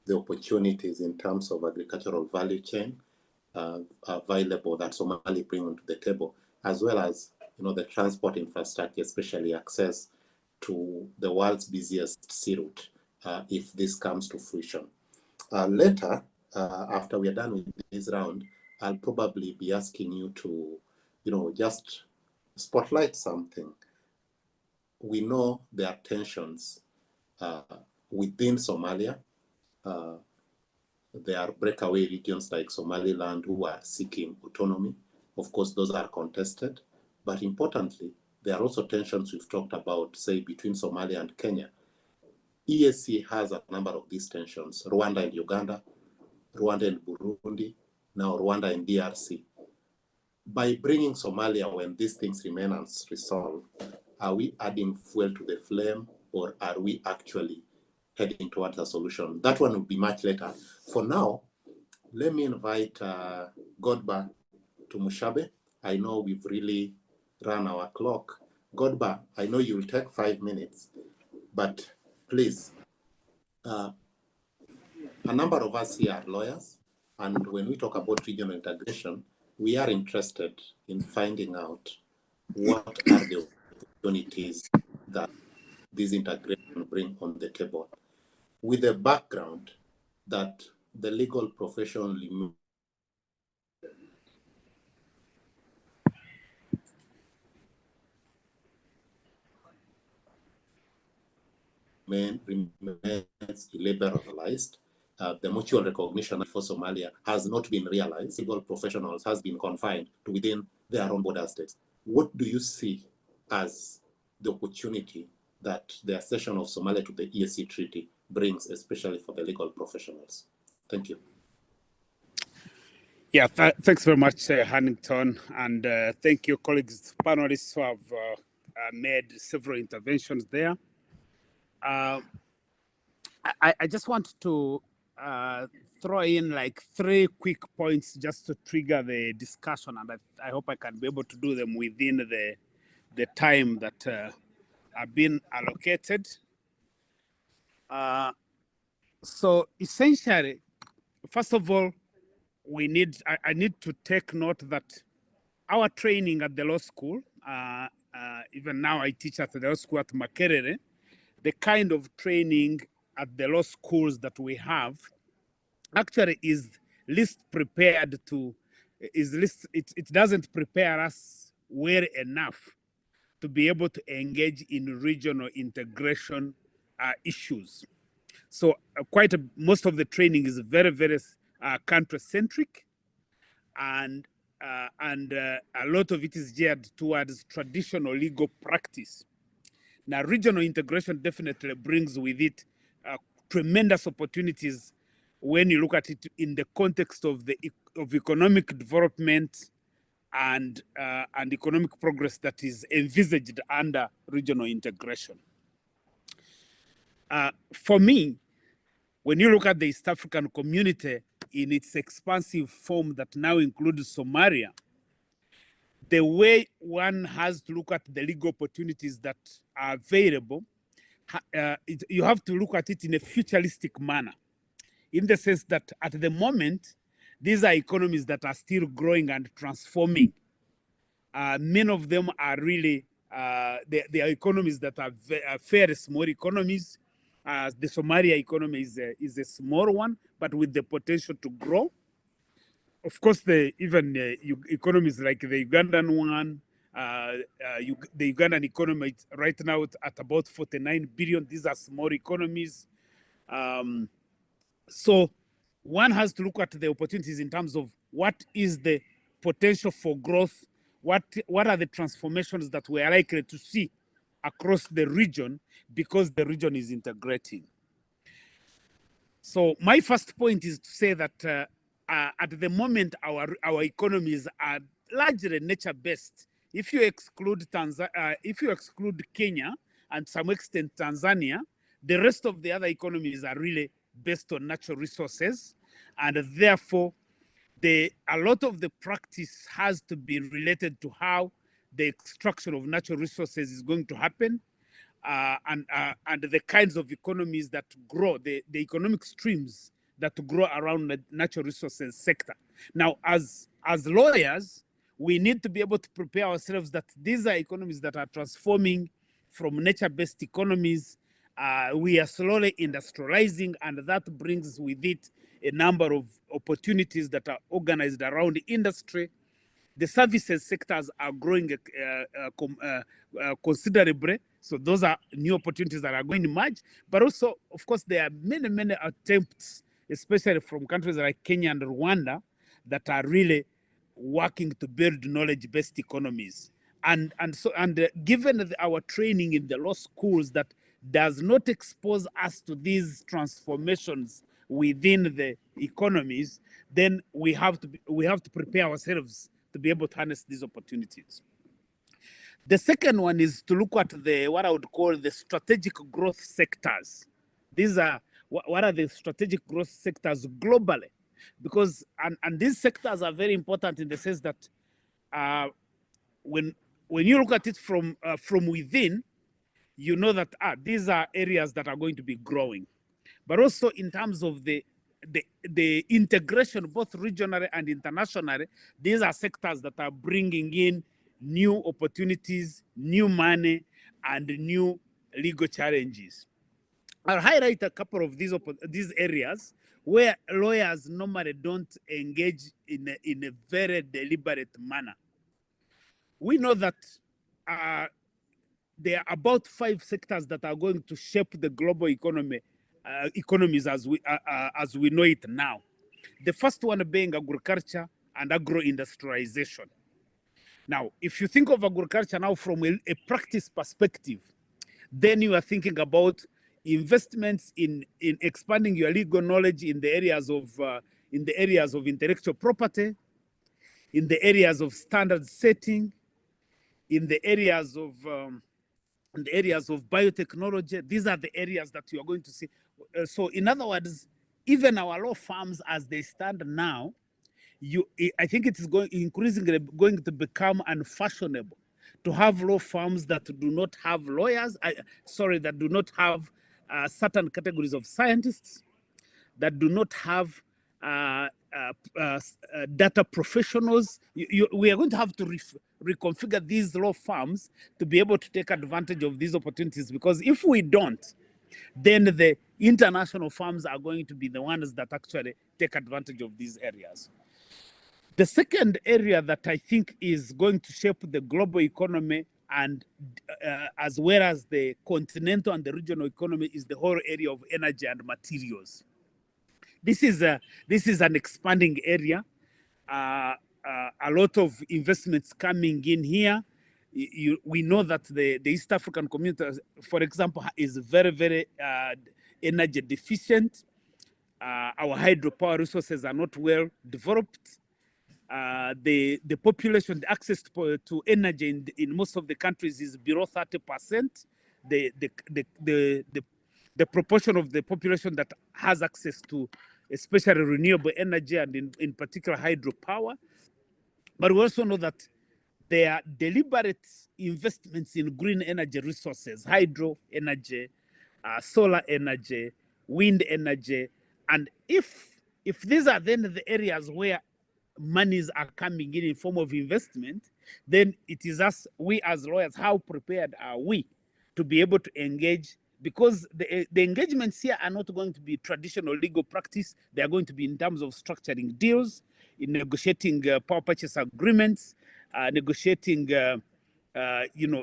the opportunities in terms of agricultural value chain available that Somali bring onto the table, as well as, the transport infrastructure, especially access to the world's busiest sea route, if this comes to fruition. Later, after we are done with this round, I'll probably be asking you to, just spotlight something. We know there are tensions within Somalia. There are breakaway regions like Somaliland who are seeking autonomy. Of course, those are contested. But importantly, there are also tensions we've talked about, say, between Somalia and Kenya. EAC has a number of these tensions, Rwanda and Uganda, Rwanda and Burundi, now Rwanda and DRC. By bringing Somalia when these things remain unresolved, are we adding fuel to the flame, or are we actually heading towards a solution? That one will be much later. For now, let me invite Godba to Mushabe. I know we've really run our clock. Godba, I know you'll take 5 minutes, but please, a number of us here are lawyers, and when we talk about regional integration, we are interested in finding out what are the opportunities that this integration bring on the table, with the background that the legal profession remains liberalized. The mutual recognition for Somalia has not been realized. Legal professionals has been confined to within their own border states. What do you see as the opportunity that the accession of Somalia to the EAC treaty brings, especially for the legal professionals? Thank you. Yeah, thanks very much, Hannington, and thank you, colleagues, panelists who have made several interventions there. I just want to throw in like 3 quick points just to trigger the discussion, and I hope I can be able to do them within the time that have been allocated. So essentially, first of all, I need to take note that our training at the law school, even now I teach at the law school at Makerere, the kind of training at the law schools that we have actually is least prepared to, it doesn't prepare us well enough to be able to engage in regional integration issues. So most of the training is very, very country-centric, and a lot of it is geared towards traditional legal practice. Now, regional integration definitely brings with it tremendous opportunities when you look at it in the context of economic development and economic progress that is envisaged under regional integration. For me, when you look at the East African community in its expansive form that now includes Somalia, the way one has to look at the legal opportunities that are available, you have to look at it in a futuristic manner, in the sense that at the moment, these are economies that are still growing and transforming. Many of them are really, they are economies that are fairly small economies. The Somalia economy is a small one, but with the potential to grow. Of course, even economies like the Ugandan one, the Ugandan economy right now at about 49 billion. These are small economies. So one has to look at the opportunities in terms of what is the potential for growth, what are the transformations that we are likely to see across the region because the region is integrating. So my first point is to say that at the moment, our economies are largely nature-based. If you exclude Kenya and to some extent Tanzania, the rest of the other economies are really based on natural resources, and therefore a lot of the practice has to be related to how the extraction of natural resources is going to happen, and the kinds of economies that grow, the economic streams that grow around the natural resources sector. Now, as lawyers, we need to be able to prepare ourselves that these are economies that are transforming from nature-based economies. We are slowly industrializing, and that brings with it a number of opportunities that are organized around industry. The services sectors are growing considerably. So those are new opportunities that are going to emerge. But also, of course, there are many, many attempts, especially from countries like Kenya and Rwanda, that are really working to build knowledge-based economies. And given our training in the law schools that does not expose us to these transformations within the economies, then we have to prepare ourselves to be able to harness these opportunities. The second one is to look at what I would call the strategic growth sectors. These are what are the strategic growth sectors globally, because and these sectors are very important in the sense that when you look at it from within, you know that these are areas that are going to be growing, but also in terms of the integration, both regionally and internationally, these are sectors that are bringing in new opportunities, new money, and new legal challenges. I'll highlight a couple of these areas where lawyers normally don't engage in a very deliberate manner. We know that there are about 5 sectors that are going to shape the global economies as we know it now. The first one being agriculture and agro-industrialization. Now, if you think of agriculture now from a practice perspective, then you are thinking about investments in expanding your legal knowledge in the areas of intellectual property, in the areas of standard setting, in the areas of biotechnology. These are the areas that you are going to see. So in other words, even our law firms as they stand now, I think it is increasingly going to become unfashionable to have law firms that do not have lawyers, that do not have certain categories of scientists, that do not have data professionals. We are going to have to reconfigure these law firms to be able to take advantage of these opportunities, because if we don't, then the international firms are going to be the ones that actually take advantage of these areas. The second area that I think is going to shape the global economy and as well as the continental and the regional economy is the whole area of energy and materials. This is an expanding area. A lot of investments coming in here. We know that the East African community, for example, is very, very energy deficient. Our hydropower resources are not well developed. The population, the access to energy in most of the countries is below 30%. The proportion of the population that has access to especially renewable energy and in particular hydropower. But we also know that there are deliberate investments in green energy resources, hydro energy, solar energy, wind energy. And if these are then the areas where monies are coming in form of investment, then it is we as lawyers, how prepared are we to be able to engage? Because the engagements here are not going to be traditional legal practice. They are going to be in terms of structuring deals, in negotiating power purchase agreements, negotiating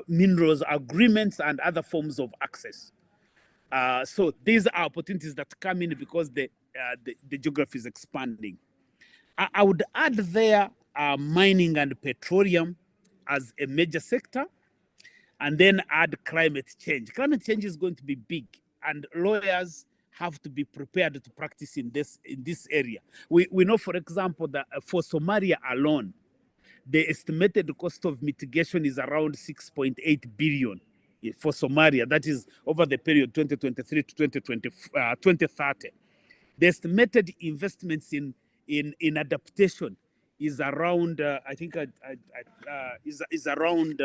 minerals agreements and other forms of access. So these are opportunities that come in because the geography is expanding. I would add there mining and petroleum as a major sector, and then add climate change. Climate change is going to be big, and lawyers have to be prepared to practice in this area. We know, for example, that for Somalia alone, the estimated cost of mitigation is around 6.8 billion for Somalia. That is over the period 2023 to 2030. The estimated investments in in adaptation is around, I think, is around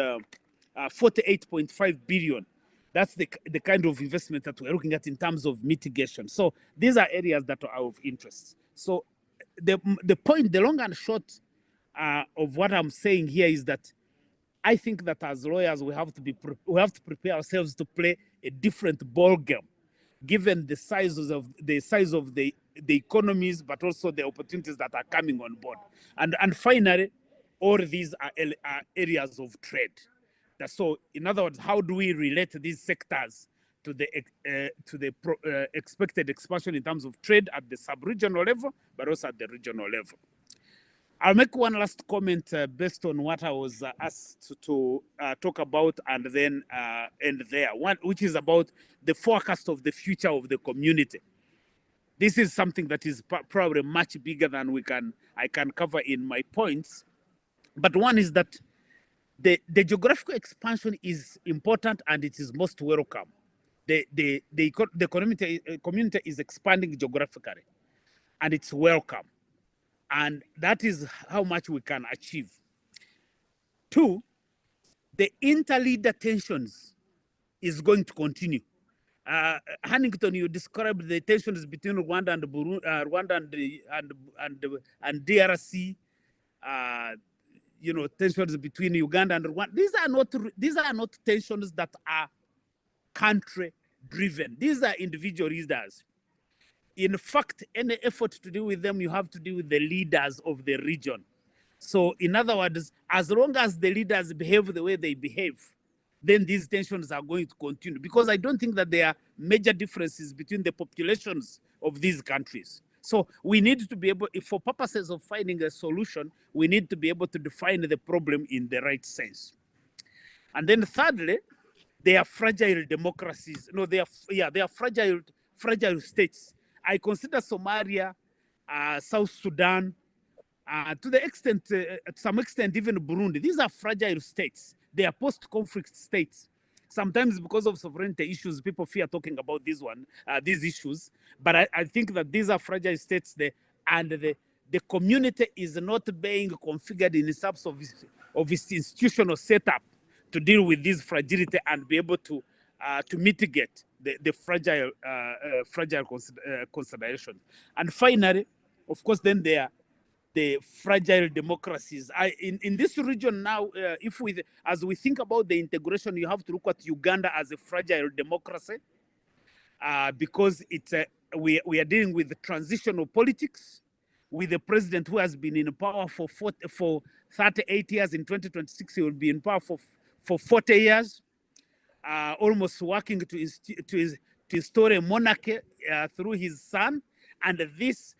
48.5 billion. That's the kind of investment that we're looking at in terms of mitigation. So these are areas that are of interest. So the point, the long and short of what I'm saying here is that I think that as lawyers we have to prepare ourselves to play a different ball game, given the size of the economies, but also the opportunities that are coming on board. And finally, all these are areas of trade. So, in other words, how do we relate these sectors to the expected expansion in terms of trade at the sub-regional level, but also at the regional level? I'll make one last comment based on what I was asked to talk about, and then end there. One, which is about the forecast of the future of the community. This is something that is probably much bigger than I can cover in my points. But one is that the geographical expansion is important and it is most welcome. The community is expanding geographically, and it's welcome. And that is how much we can achieve. Two, the interleader tensions is going to continue. Huntington, you described the tensions between Rwanda and Burundi, Rwanda and DRC. Tensions between Uganda and Rwanda. These are not tensions that are country driven. These are individual leaders. In fact, any effort to deal with them, you have to deal with the leaders of the region. So in other words, as long as the leaders behave the way they behave, then these tensions are going to continue, because I don't think that there are major differences between the populations of these countries. So we need to be able, for purposes of finding a solution, we need to be able to define the problem in the right sense. And then thirdly, they are fragile democracies. No, they are fragile states. I consider Somalia, South Sudan, to some extent, even Burundi. These are fragile states. They are post-conflict states. Sometimes because of sovereignty issues, people fear talking about these issues. But I think that these are fragile states and the community is not being configured in terms of its institutional setup to deal with this fragility and be able to mitigate the fragile consideration. And finally, of course, then there are the fragile democracies. In this region now, as we think about the integration, you have to look at Uganda as a fragile democracy because we are dealing with the transitional politics, with a president who has been in power for 38 years. In 2026, he will be in power for 40 years, almost working to install a monarchy through his son. And these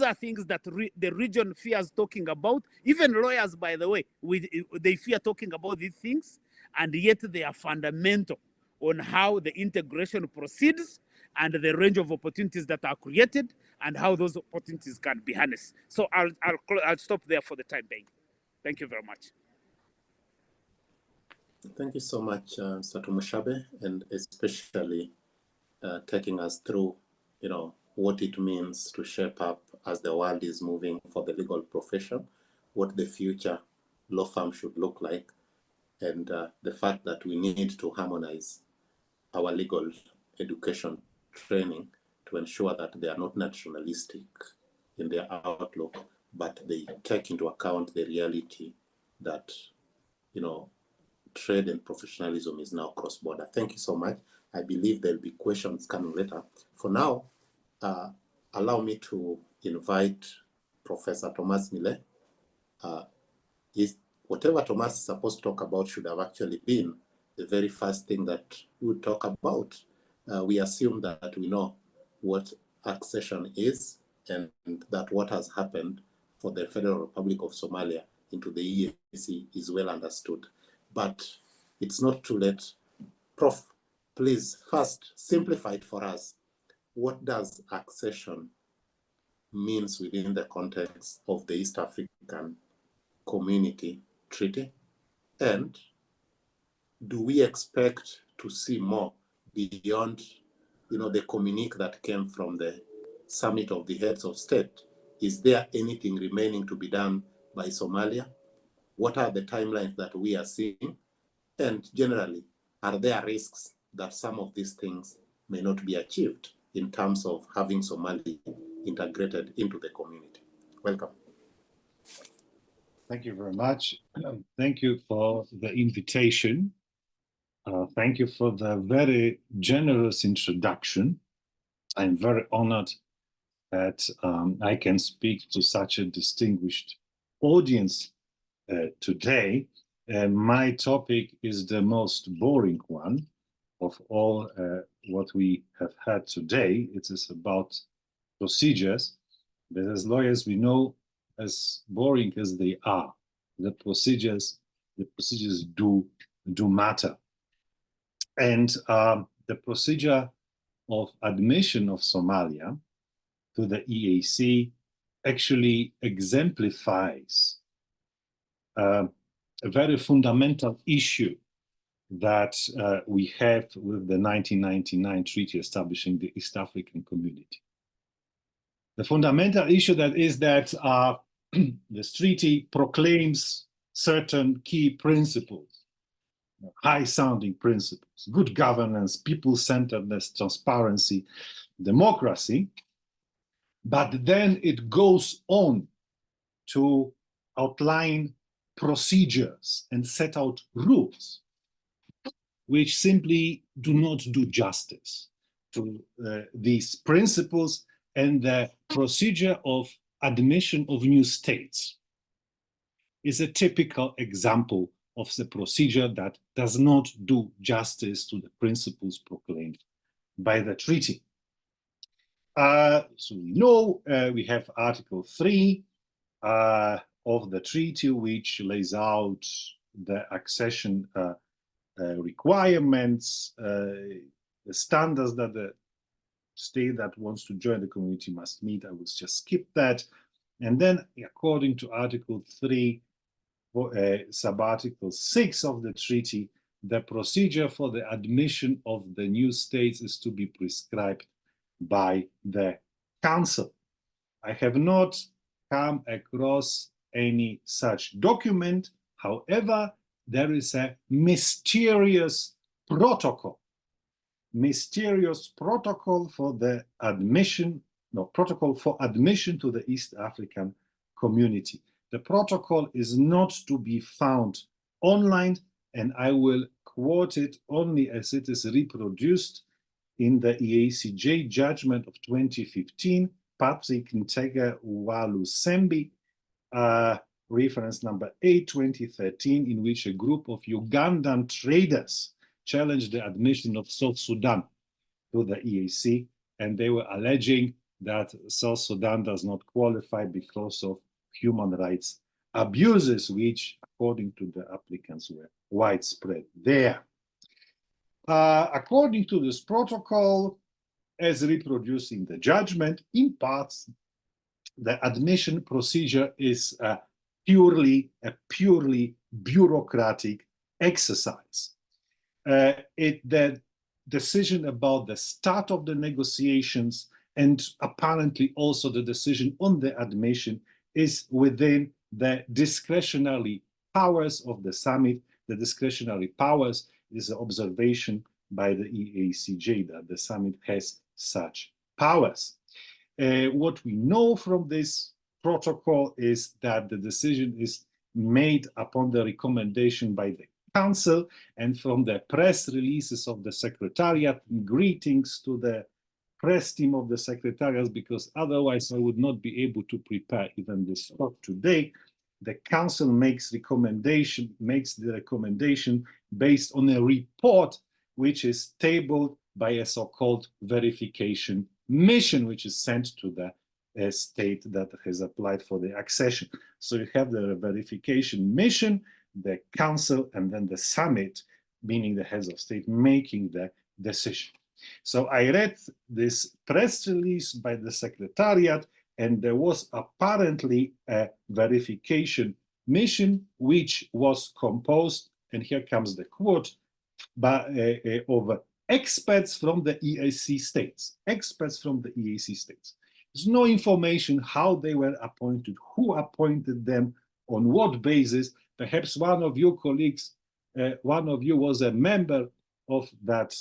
are things that the region fears talking about. Even lawyers, by the way, they fear talking about these things, and yet they are fundamental on how the integration proceeds and the range of opportunities that are created and how those opportunities can be harnessed. So I'll stop there for the time being. Thank you very much. Thank you so much, Mr. Mushabe, and especially taking us through, what it means to shape up as the world is moving for the legal profession, what the future law firm should look like, and the fact that we need to harmonize our legal education training to ensure that they are not nationalistic in their outlook, but they take into account the reality that, trade and professionalism is now cross-border. Thank you so much. I believe there'll be questions coming later. For now, allow me to invite Professor Thomas Millet. Whatever Thomas is supposed to talk about should have actually been the very first thing that we would talk about. We assume that we know what accession is and that what has happened for the Federal Republic of Somalia into the EAC is well understood. But it's not too late. Prof, please first simplify it for us. What does accession means within the context of the East African Community Treaty? And do we expect to see more beyond, the communique that came from the Summit of the Heads of State Is there anything remaining to be done by Somalia? What are the timelines that we are seeing? And generally, are there risks that some of these things may not be achieved in terms of having Somali integrated into the community? Welcome. Thank you very much. Thank you for the invitation. Thank you for the very generous introduction. I'm very honored that I can speak to such a distinguished audience today. My topic is the most boring one of all what we have had today. It is about procedures, but as lawyers we know, as boring as they are, the procedures do matter. And the procedure of admission of Somalia to the EAC actually exemplifies a very fundamental issue that we have with the 1999 treaty establishing the East African Community. The fundamental issue that is that this treaty proclaims certain key principles, high-sounding principles: good governance, people-centeredness, transparency, democracy. But then it goes on to outline procedures and set out rules which simply do not do justice to these principles and the procedure of admission of new states is a typical example of the procedure that does not do justice to the principles proclaimed by the treaty. So we know we have Article 3 of the treaty, which lays out the accession requirements, the standards that the state that wants to join the community must meet. I will just skip that. And then according to Article 3, sub-article 6 of the treaty, the procedure for the admission of the new states is to be prescribed by the Council. I have not come across any such document. However, there is a mysterious protocol for the admission, protocol for admission to the East African Community. The protocol is not to be found online, and I will quote it only as it is reproduced in the EACJ judgment of 2015, Patrick Ntega Walu Sembi, reference number 8, 2013, in which a group of Ugandan traders challenged the admission of South Sudan to the EAC, and they were alleging that South Sudan does not qualify because of human rights abuses, which, according to the applicants, were widespread there. According to this protocol, as reproduced in the judgment, in parts, the admission procedure is a purely bureaucratic exercise. The decision about the start of the negotiations and apparently also the decision on the admission is within the discretionary powers of the summit. The discretionary powers is an observation by the EACJ that the summit has such powers. What we know from this protocol is that the decision is made upon the recommendation by the Council, and from the press releases of the Secretariat, greetings to the press team of the Secretariat, because otherwise I would not be able to prepare even this talk today. The Council makes the recommendation based on a report which is tabled by a so-called verification mission, which is sent to the state that has applied for the accession. So you have the verification mission, the Council, and then the summit, meaning the heads of state, making the decision. So I read this press release by the Secretariat, and there was apparently a verification mission which was composed, and here comes the quote, of experts from the EAC states. Experts from the EAC states. There's no information how they were appointed, who appointed them, on what basis. Perhaps one of your colleagues, one of you was a member of that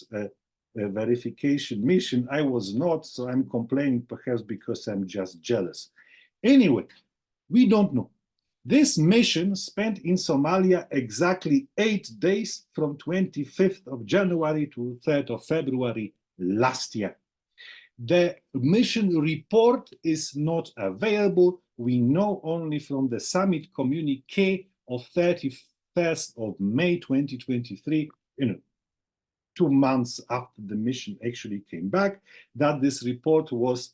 verification mission. I was not, so I'm complaining perhaps because I'm just jealous. Anyway, we don't know. This mission spent in Somalia exactly 8 days from 25th of January to 3rd of February last year. The mission report is not available. We know only from the summit communique of 31st of May 2023, 2 months after the mission actually came back, that this report was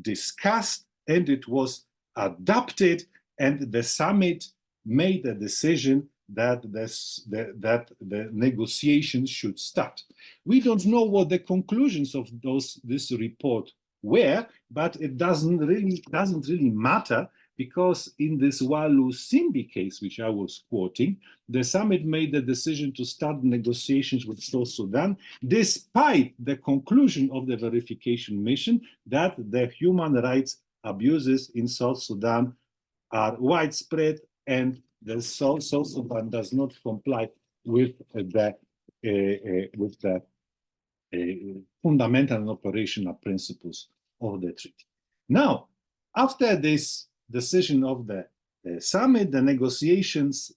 discussed and it was adopted, and the summit made a decision that the negotiations should start. We don't know what the conclusions of this report were, but it doesn't really matter, because in this Walu Simbi case, which I was quoting, the summit made the decision to start negotiations with South Sudan, despite the conclusion of the verification mission that the human rights abuses in South Sudan are widespread and the South Sudan does not comply with the fundamental and operational principles of the treaty. Now, after this decision of the summit, the negotiations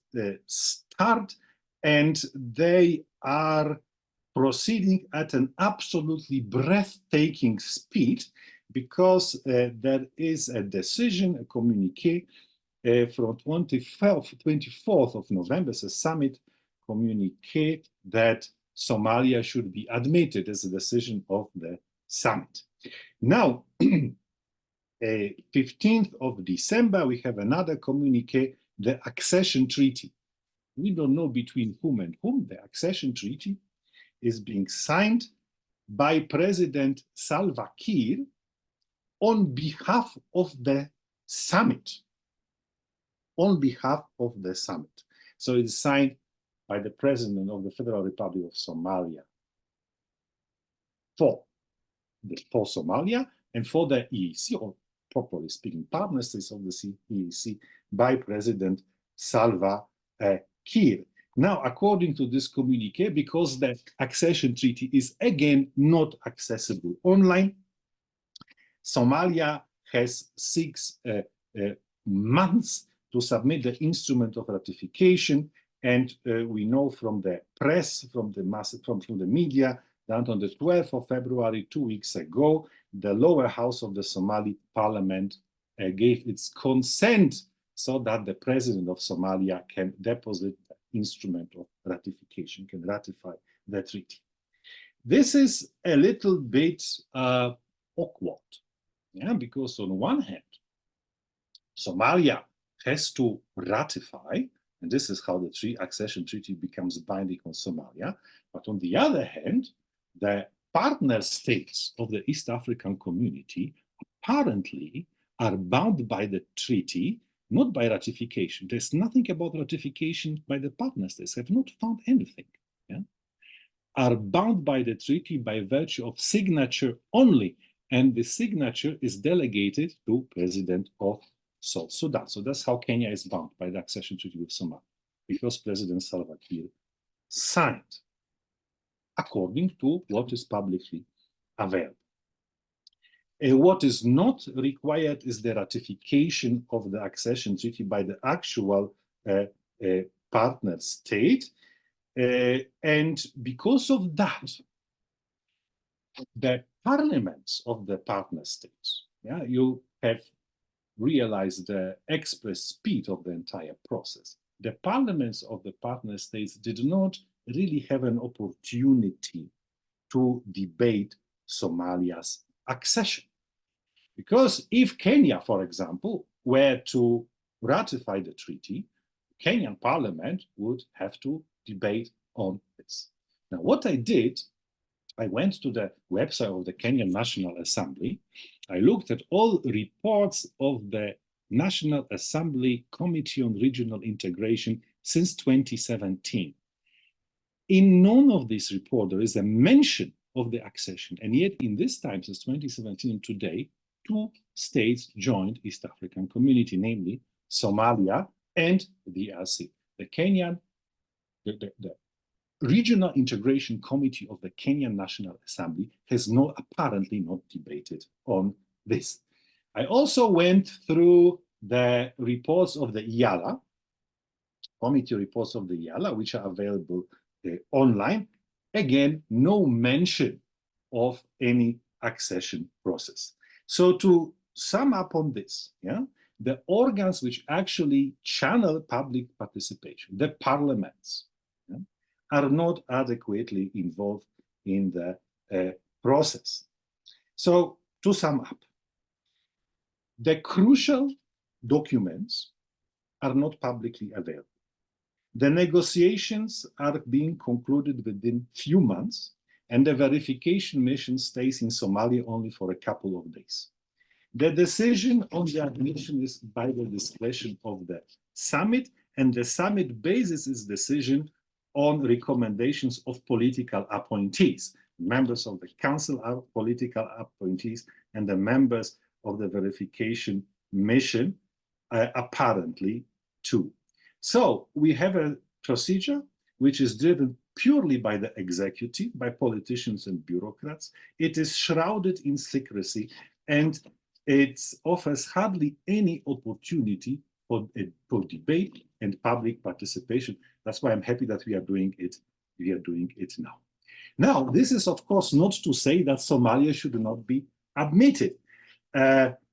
start, and they are proceeding at an absolutely breathtaking speed, because there is a decision, a communique from 24th of November, it's a summit communique that Somalia should be admitted as a decision of the summit. Now, 15th of December, we have another communique, the Accession Treaty. We don't know between whom and whom. The Accession Treaty is being signed by President Salva Kiir on behalf of the summit. On behalf of the summit. So it's signed by the President of the Federal Republic of Somalia for Somalia and for the EAC, or properly speaking, partner states of the EAC, by President Salva Kiir. Now, according to this communique, because the accession treaty is again not accessible online, Somalia has 6 months to submit the instrument of ratification, and we know from the press, from the media, that on the 12th of February, 2 weeks ago, the lower house of the Somali parliament gave its consent so that the president of Somalia can deposit the instrument of ratification, can ratify the treaty. This is a little bit awkward, yeah, because on one hand, Somalia has to ratify, and this is how the accession treaty becomes binding on Somalia. But on the other hand, the partner states of the East African community apparently are bound by the treaty, not by ratification. There's nothing about ratification by the partner states. Have not found anything. Yeah? Are bound by the treaty by virtue of signature only, and the signature is delegated to President of South Sudan. So that's how Kenya is bound by the accession treaty with Somalia, because President Salva Kiir signed according to what is publicly available. What is not required is the ratification of the accession treaty by the actual partner state. And because of that, the parliaments of the partner states, yeah, you have realized the express speed of the entire process. The parliaments of the partner states did not really have an opportunity to debate Somalia's accession. Because if Kenya, for example, were to ratify the treaty, the Kenyan parliament would have to debate on this. Now, what I did, I went to the website of the Kenyan National Assembly. I looked at all reports of the National Assembly Committee on Regional Integration since 2017. In none of these reports, there is a mention of the accession. And yet in this time, since 2017 and today, two states joined East African Community, namely Somalia and the EAC. The Kenyan, the Regional Integration Committee of the Kenyan National Assembly has apparently not debated on this. I also went through the reports of the EALA, committee reports of the EALA, which are available online. Again, no mention of any accession process. So to sum up on this, the organs which actually channel public participation, the parliaments, are not adequately involved in the process. So to sum up, the crucial documents are not publicly available. The negotiations are being concluded within few months, and the verification mission stays in Somalia only for a couple of days. The decision on the admission is by the discretion of the summit, and the summit bases its decision on recommendations of political appointees. Members of the council are political appointees, and the members of the verification mission apparently too. So we have a procedure which is driven purely by the executive, by politicians and bureaucrats. It is shrouded in secrecy, and it offers hardly any opportunity for debate and public participation. That's why I'm happy that we are doing it. We are doing it now. Now, this is of course not to say that Somalia should not be admitted.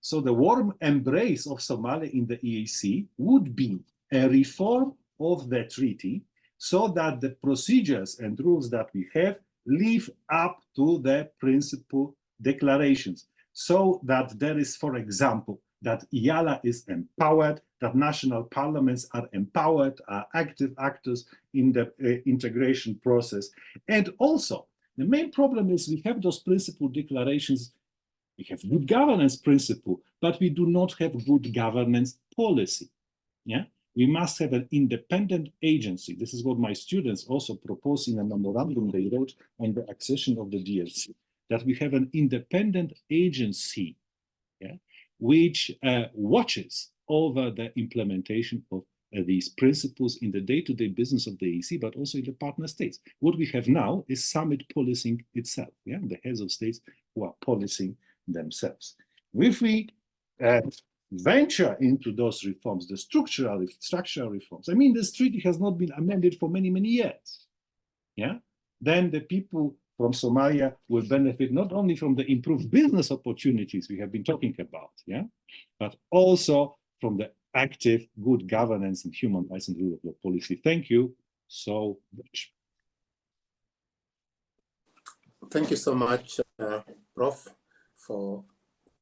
So the warm embrace of Somalia in the EAC would be a reform of the treaty so that the procedures and rules that we have live up to the principal declarations, so that there is, for example, that EALA is empowered, that national parliaments are empowered, are active actors in the integration process. And also, the main problem is we have those principal declarations. We have good governance principle, but we do not have good governance policy. Yeah, we must have an independent agency. This is what my students also propose in a memorandum they wrote on the accession of the DRC, that we have an independent agency, which watches over the implementation of these principles in the day-to-day business of the EAC, but also in the partner states. What we have now is summit policing itself, the heads of states who are policing themselves. If we venture into those reforms, the structural reforms, I mean, this treaty has not been amended for many, many years, then the people from Somalia will benefit not only from the improved business opportunities we have been talking about, but also from the active good governance and human rights and rule of law policy. Thank you so much. Thank you so much, Prof, for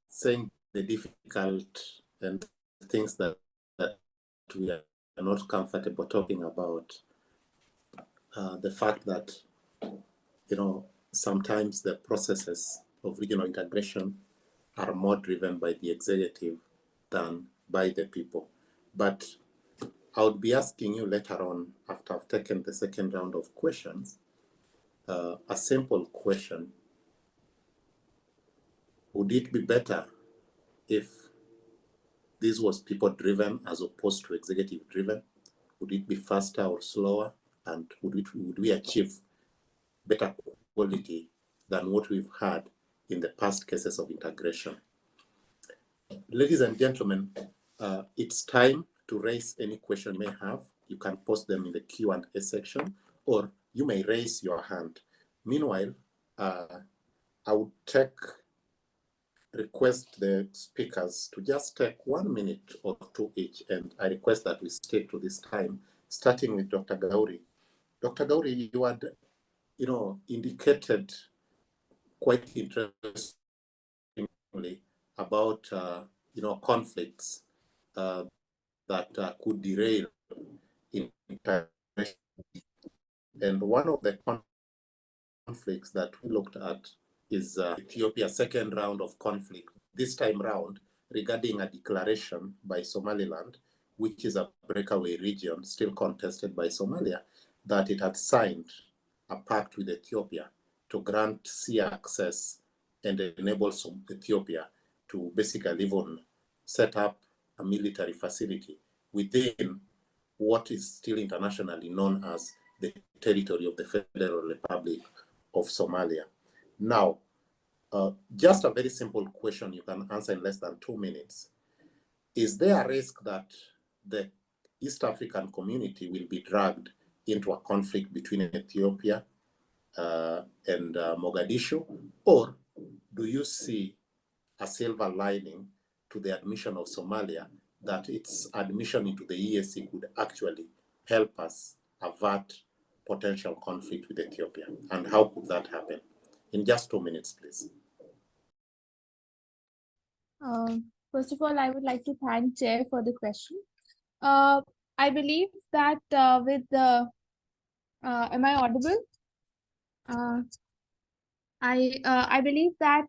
saying the difficult and things that we are not comfortable talking about. The fact that, sometimes the processes of regional integration are more driven by the executive than by the people. But I would be asking you later on, after I've taken the second round of questions, a simple question. Would it be better if this was people-driven as opposed to executive-driven? Would it be faster or slower? And would we achieve better quality than what we've had in the past cases of integration? Ladies and gentlemen, it's time to raise any question you may have. You can post them in the Q&A section, or you may raise your hand. Meanwhile, I would request the speakers to just take 1 minute or two each, and I request that we stick to this time, starting with Dr. Gauri. Dr. Gauri, you had, indicated quite interestingly about, conflicts that could derail integration. And one of the conflicts that we looked at is Ethiopia's second round of conflict, this time round regarding a declaration by Somaliland, which is a breakaway region still contested by Somalia, that it had signed a pact with Ethiopia to grant sea access and enable Ethiopia to basically even set up a military facility within what is still internationally known as the territory of the Federal Republic of Somalia. Now, just a very simple question you can answer in less than 2 minutes. Is there a risk that the East African community will be dragged into a conflict between Ethiopia and Mogadishu? Or do you see a silver lining to the admission of Somalia, that its admission into the EAC could actually help us avert potential conflict with Ethiopia? And how could that happen? In just 2 minutes, please. First of all, I would like to thank Chair for the question. I believe that with the, am I audible? I believe that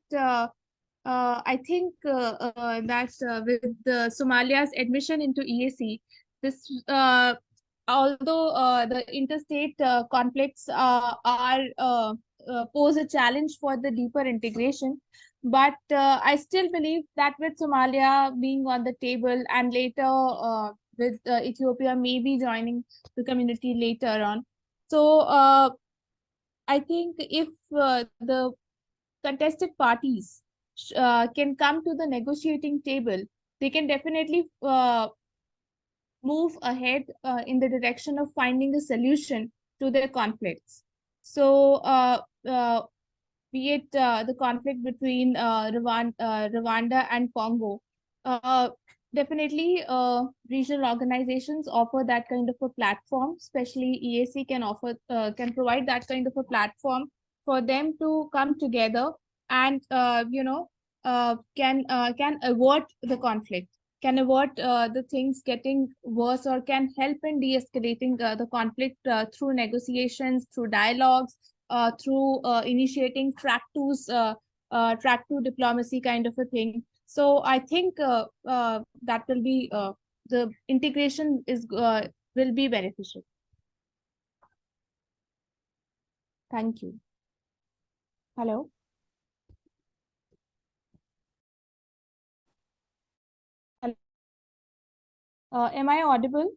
I think that with Somalia's admission into EAC, this although the interstate conflicts are pose a challenge for the deeper integration, but I still believe that with Somalia being on the table and later with Ethiopia maybe joining the community later on, so I think if the contested parties can come to the negotiating table, they can definitely move ahead in the direction of finding a solution to their conflicts. So, be it the conflict between Rwanda and Congo, definitely regional organizations offer that kind of a platform, especially EAC can offer, can provide that kind of a platform for them to come together and, can avert the conflict, can avert the things getting worse, or can help in de-escalating the conflict through negotiations, through dialogues, through initiating track two diplomacy kind of a thing. So I think that will be the integration is will be beneficial. Thank you. Hello. Am I audible?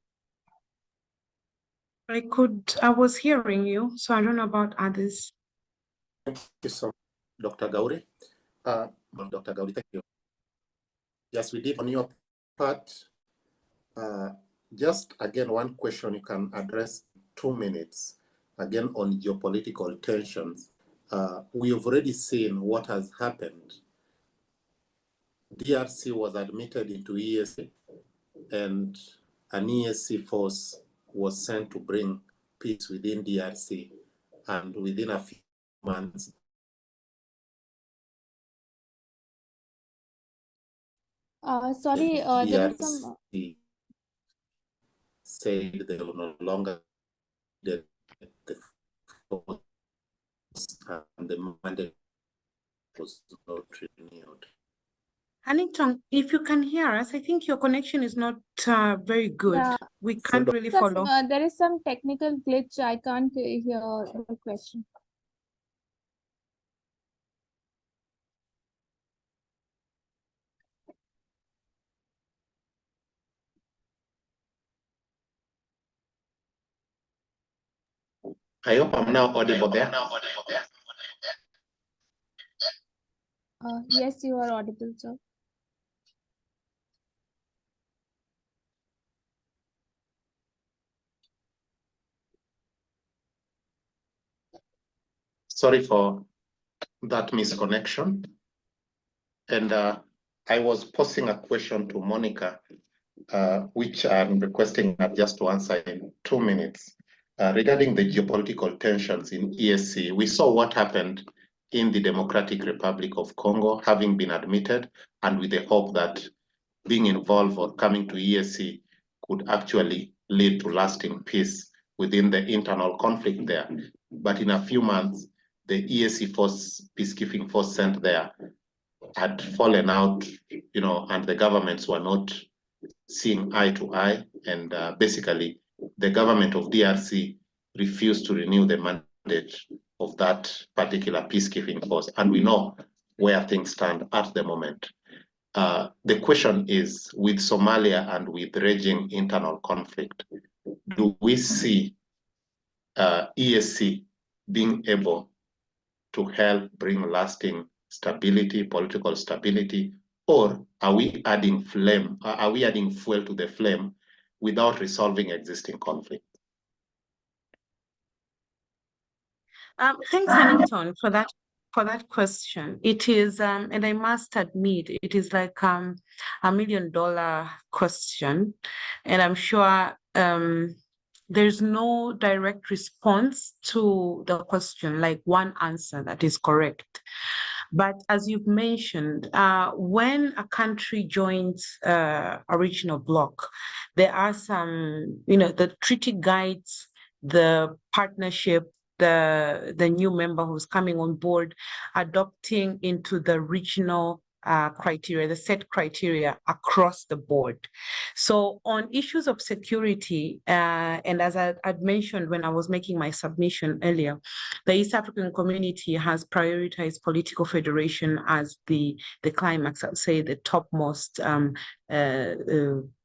I was hearing you, so I don't know about others. Thank you so much, Dr. Gauri. Dr. Gauri, thank you. Yes, we did on your part. Just again, one question you can address 2 minutes, again on geopolitical tensions. We have already seen what has happened. DRC was admitted into EAC, and an EAC force was sent to bring peace within DRC, and within a few months, Sorry, there is some. DRC said they will no longer need the force, and the mandate was not renewed. Hannington, if you can hear us, I think your connection is not very good. Yeah. We can't really Because, follow. there is some technical glitch. I can't hear the question. I hope I'm now audible there. Yes, you are audible, sir. Sorry for that misconnection. And I was posing a question to Monica, which I'm requesting her just to answer in 2 minutes. Regarding the geopolitical tensions in EAC, we saw what happened in the Democratic Republic of Congo, having been admitted, and with the hope that being involved or coming to EAC could actually lead to lasting peace within the internal conflict there. But in a few months, the EAC force, peacekeeping force sent there, had fallen out, and the governments were not seeing eye to eye, and basically the government of DRC refused to renew the mandate of that particular peacekeeping force, and we know where things stand at the moment. the question is, with Somalia and with raging internal conflict, do we see EAC being able to help bring lasting stability, political stability, or are we adding fuel to the flame without resolving existing conflict? Thanks, Hannington, for that question. It is, and I must admit, it is like $1 million question, and I'm sure there's no direct response to the question, like one answer that is correct. But as you've mentioned, when a country joins a regional bloc, there are some, the treaty guides the partnership, the new member who's coming on board, adopting into the regional criteria, the set criteria across the board. So on issues of security, and as I'd mentioned when I was making my submission earlier, the East African community has prioritized political federation as the climax, I'd say the topmost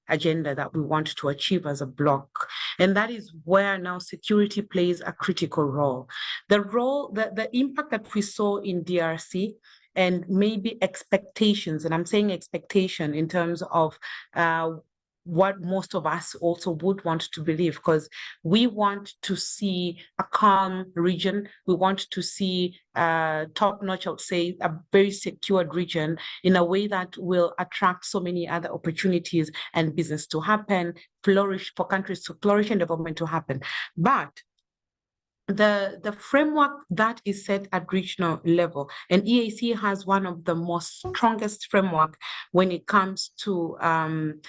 agenda that we want to achieve as a bloc. And that is where now security plays a critical role. The impact that we saw in DRC and maybe expectations, and I'm saying expectation in terms of what most of us also would want to believe, because we want to see a calm region. We want to see top-notch, I would say, a very secured region in a way that will attract so many other opportunities and business to happen, flourish, for countries to flourish and development to happen. But the framework that is set at regional level, and EAC has one of the most strongest framework when it comes to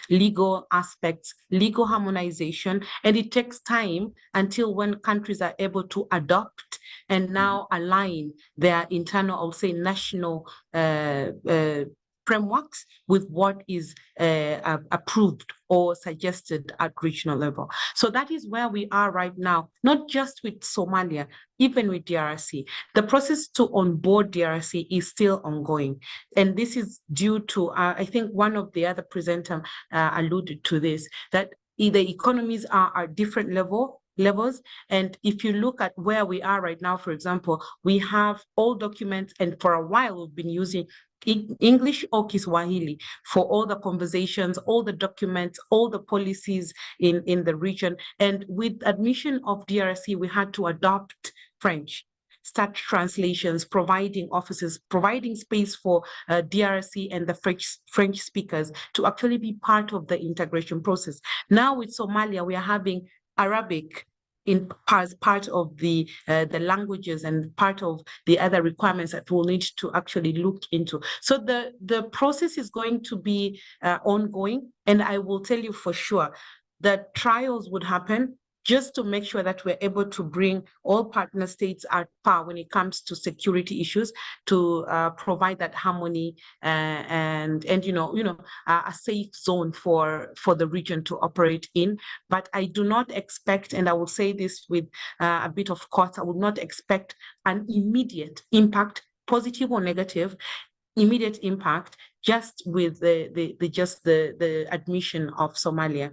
legal aspects, legal harmonization, and it takes time until when countries are able to adopt and now align their internal, I'll say, national frameworks with what is approved or suggested at regional level. So that is where we are right now, not just with Somalia, even with DRC. The process to onboard DRC is still ongoing. And this is due to, I think one of the other presenters alluded to this, that the economies are at different levels. And if you look at where we are right now, for example, we have all documents, and for a while we've been using English or Kiswahili for all the conversations, all the documents, all the policies in the region. And with admission of DRC, we had to adopt French, start translations, providing offices, providing space for DRC and the French speakers to actually be part of the integration process. Now with Somalia, we are having Arabic as part of the languages and part of the other requirements that we'll need to actually look into. So the process is going to be ongoing, and I will tell you for sure that trials would happen just to make sure that we're able to bring all partner states at par when it comes to security issues, to provide that harmony and a safe zone for the region to operate in. But I do not expect, and I will say this with a bit of caution, I would not expect an immediate impact, positive or negative, immediate impact just with the admission of Somalia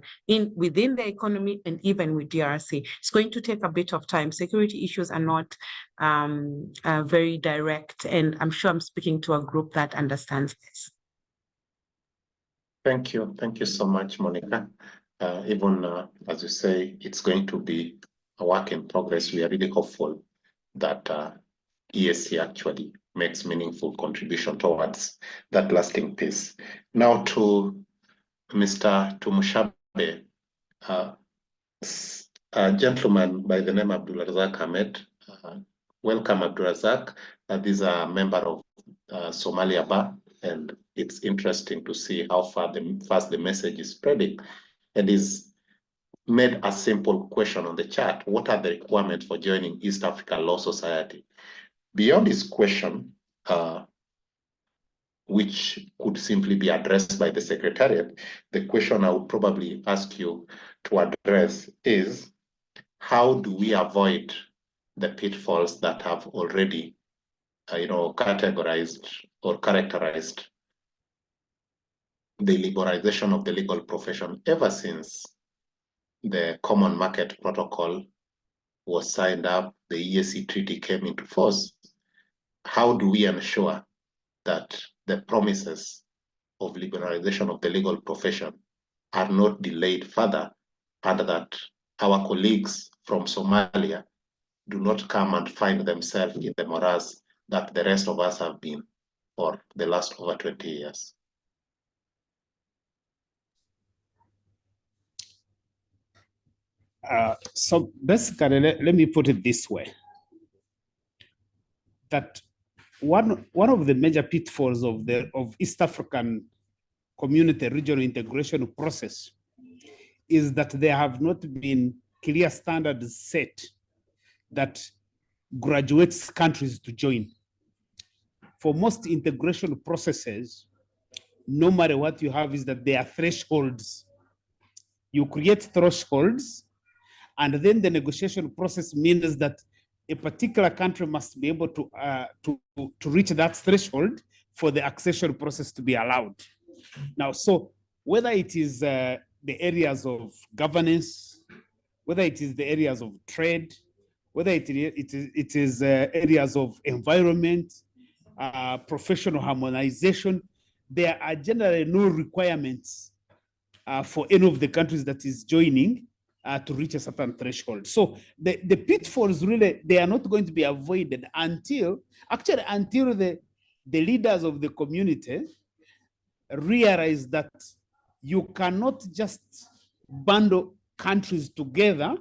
within the economy and even with DRC. It's going to take a bit of time. Security issues are not very direct, and I'm sure I'm speaking to a group that understands this. Thank you so much, Monica. Even as you say, it's going to be a work in progress. We are really hopeful that EAC actually makes meaningful contribution towards that lasting peace. Now to Mr. Tumushabe, a gentleman by the name of Abdulrazak Ahmed. Welcome, Abdulrazak. This is a member of Somalia Bar, and it's interesting to see how fast the message is spreading. And he's made a simple question on the chat: what are the requirements for joining East Africa Law Society? Beyond this question, which could simply be addressed by the Secretariat, the question I would probably ask you to address is, how do we avoid the pitfalls that have already categorized or characterized the liberalization of the legal profession ever since the Common Market Protocol was signed up, the EAC treaty came into force. How do we ensure that the promises of liberalization of the legal profession are not delayed further, and that our colleagues from Somalia do not come and find themselves in the morass that the rest of us have been for the last over 20 years? So basically, let me put it this way, that one of the major pitfalls of East African community regional integration process is that there have not been clear standards set that graduates countries to join. For most integration processes, no matter what you have is that there are thresholds. You create thresholds, and then the negotiation process means that a particular country must be able to reach that threshold for the accession process to be allowed. Now, so whether it is the areas of governance, whether it is the areas of trade, whether it is areas of environment, professional harmonization, there are generally no requirements for any of the countries that is joining to reach a certain threshold. So the pitfalls really, they are not going to be avoided until the leaders of the community realize that you cannot just bundle countries together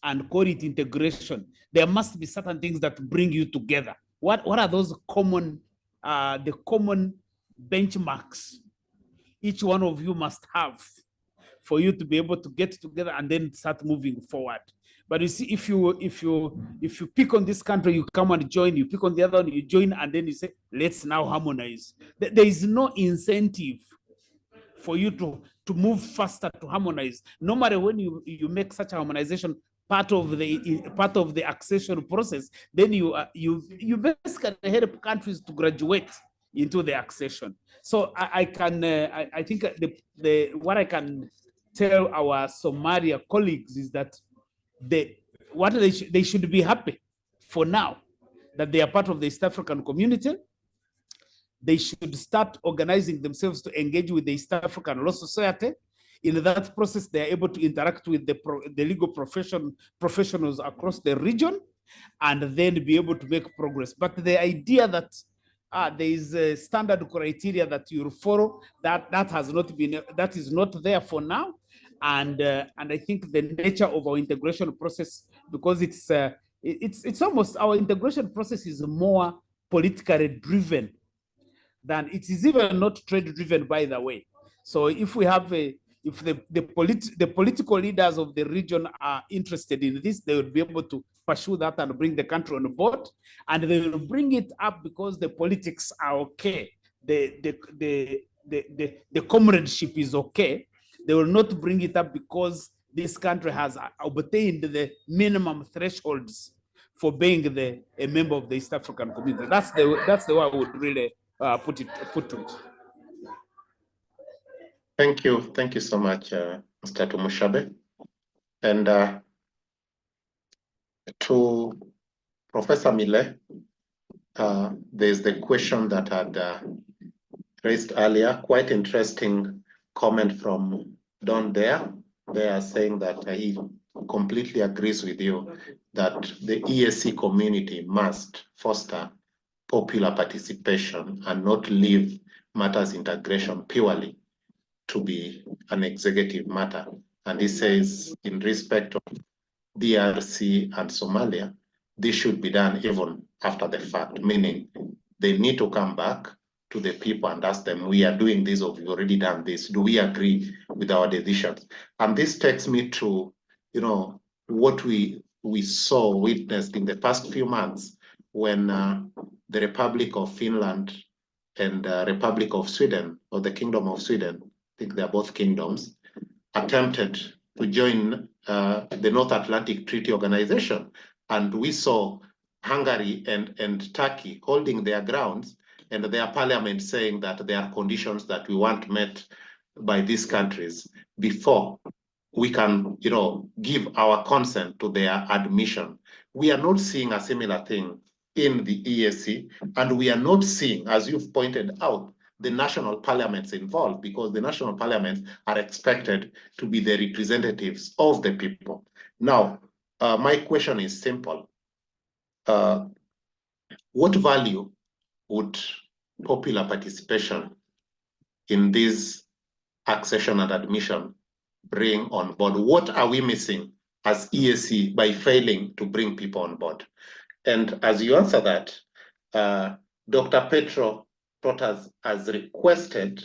and call it integration. There must be certain things that bring you together. What are those common, the common benchmarks each one of you must have for you to be able to get together and then start moving forward? But you see, if you pick on this country, you come and join, you pick on the other one, you join, and then you say, let's now harmonize. There is no incentive for you to move faster to harmonize. Normally, when you make such a harmonization part of the accession process, then you basically help countries to graduate into the accession. So I think what I can tell our Somalia colleagues is that they should be happy for now that they are part of the East African community. They should start organizing themselves to engage with the East African Law Society. In that process, they are able to interact with the legal professionals across the region, and then be able to make progress. But the idea that there is a standard criteria that you follow, that is not there for now. And I think the nature of our integration process, because it's almost, our integration process is more politically driven than it is, even not trade driven, by the way. So if we have if the political leaders of the region are interested in this, they will be able to pursue that and bring the country on board, and they will bring it up because the politics are okay, the comradeship is okay. They will not bring it up because this country has obtained the minimum thresholds for being a member of the East African community. That's the way I would really put to it. Thank you so much, Mr. Tumushabe. And to Professor Mile, there's the question that I had raised earlier. Quite interesting comment from Don there. They are saying that he completely agrees with you that the EAC community must foster popular participation and not leave matters integration purely to be an executive matter. And he says, in respect of DRC and Somalia, this should be done even after the fact, meaning they need to come back to the people and ask them, we are doing this, or we've already done this. Do we agree with our decisions? And this takes me to, what we witnessed in the past few months when the Republic of Finland and Republic of Sweden, or the Kingdom of Sweden, I think they're both kingdoms, attempted to join the North Atlantic Treaty Organization. And we saw Hungary and Turkey holding their grounds, and their parliament saying that there are conditions that we want met by these countries before we can, give our consent to their admission. We are not seeing a similar thing in the EAC, and we are not seeing, as you've pointed out, the national parliaments involved, because the national parliaments are expected to be the representatives of the people. Now, my question is simple. What value would popular participation in this accession and admission bring on board? What are we missing as EAC by failing to bring people on board? And as you answer that, Dr. Petro Protas has requested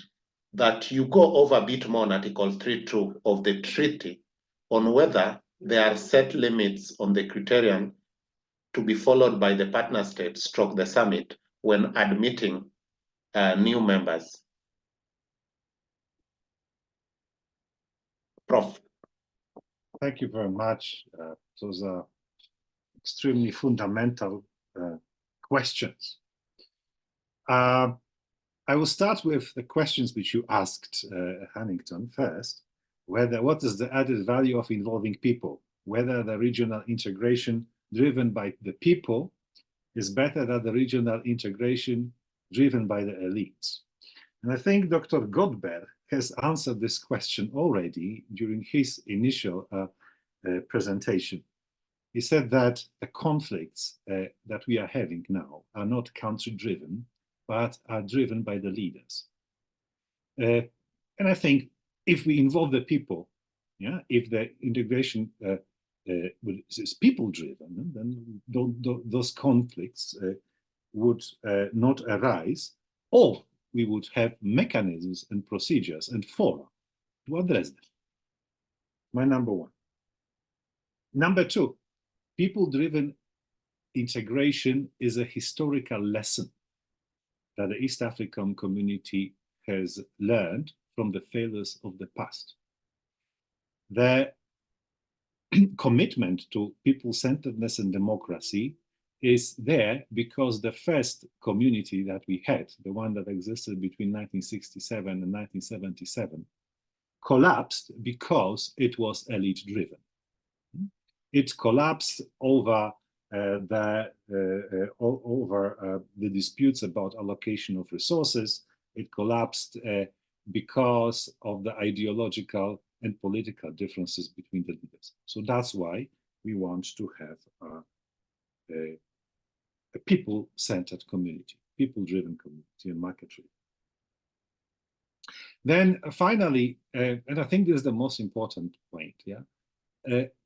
that you go over a bit more on Article 3.2 of the treaty on whether there are set limits on the criterion to be followed by the partner states stroke the summit when admitting new members. Prof. Thank you very much. Those are extremely fundamental questions. I will start with the questions which you asked, Hannington, first. What is the added value of involving people? Whether the regional integration driven by the people is better than the regional integration driven by the elites. And I think Dr. Godber has answered this question already during his initial presentation. He said that the conflicts that we are having now are not country-driven, but are driven by the leaders. And I think if we involve the people, if the integration is people-driven, then those conflicts would not arise, or we would have mechanisms and procedures and fora to address them. My number one. Number two, people-driven integration is a historical lesson that the East African community has learned from the failures of the past. The commitment to people-centeredness and democracy is there because the first community that we had, the one that existed between 1967 and 1977, collapsed because it was elite-driven. It collapsed over the disputes about allocation of resources. It collapsed because of the ideological and political differences between the leaders. So that's why we want to have a people-centered community, people-driven community, and market-driven. Then finally, and I think this is the most important point,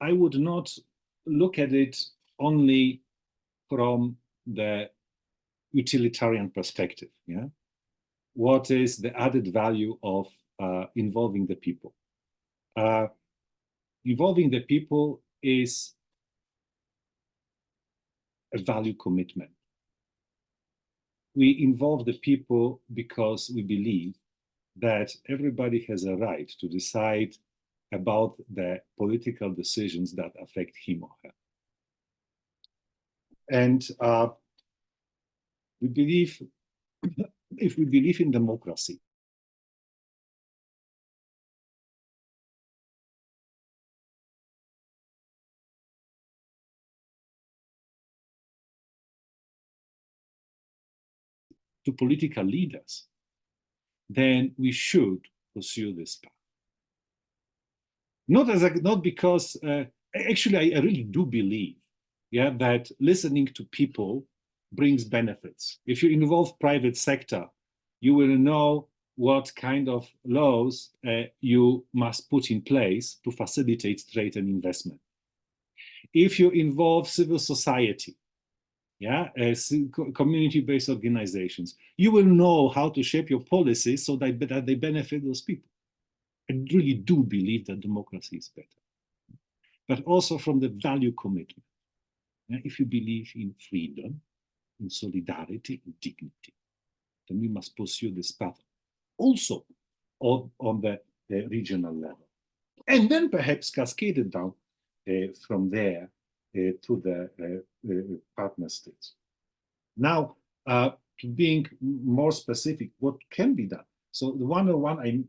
I would not look at it only from the utilitarian perspective. What is the added value of involving the people? Involving the people is a value commitment. We involve the people because we believe that everybody has a right to decide about the political decisions that affect him or her. And we believe, if we believe in democracy, to political leaders, then we should pursue this path. Not because, actually, I really do believe, that listening to people brings benefits. If you involve private sector, you will know what kind of laws you must put in place to facilitate trade and investment. If you involve civil society, community-based organizations, you will know how to shape your policies so that they benefit those people. I really do believe that democracy is better, but also from the value commitment. If you believe in freedom, in solidarity, in dignity, then we must pursue this path also on the regional level. And then perhaps cascade it down from there to the partner states. Now, to being more specific, what can be done? So the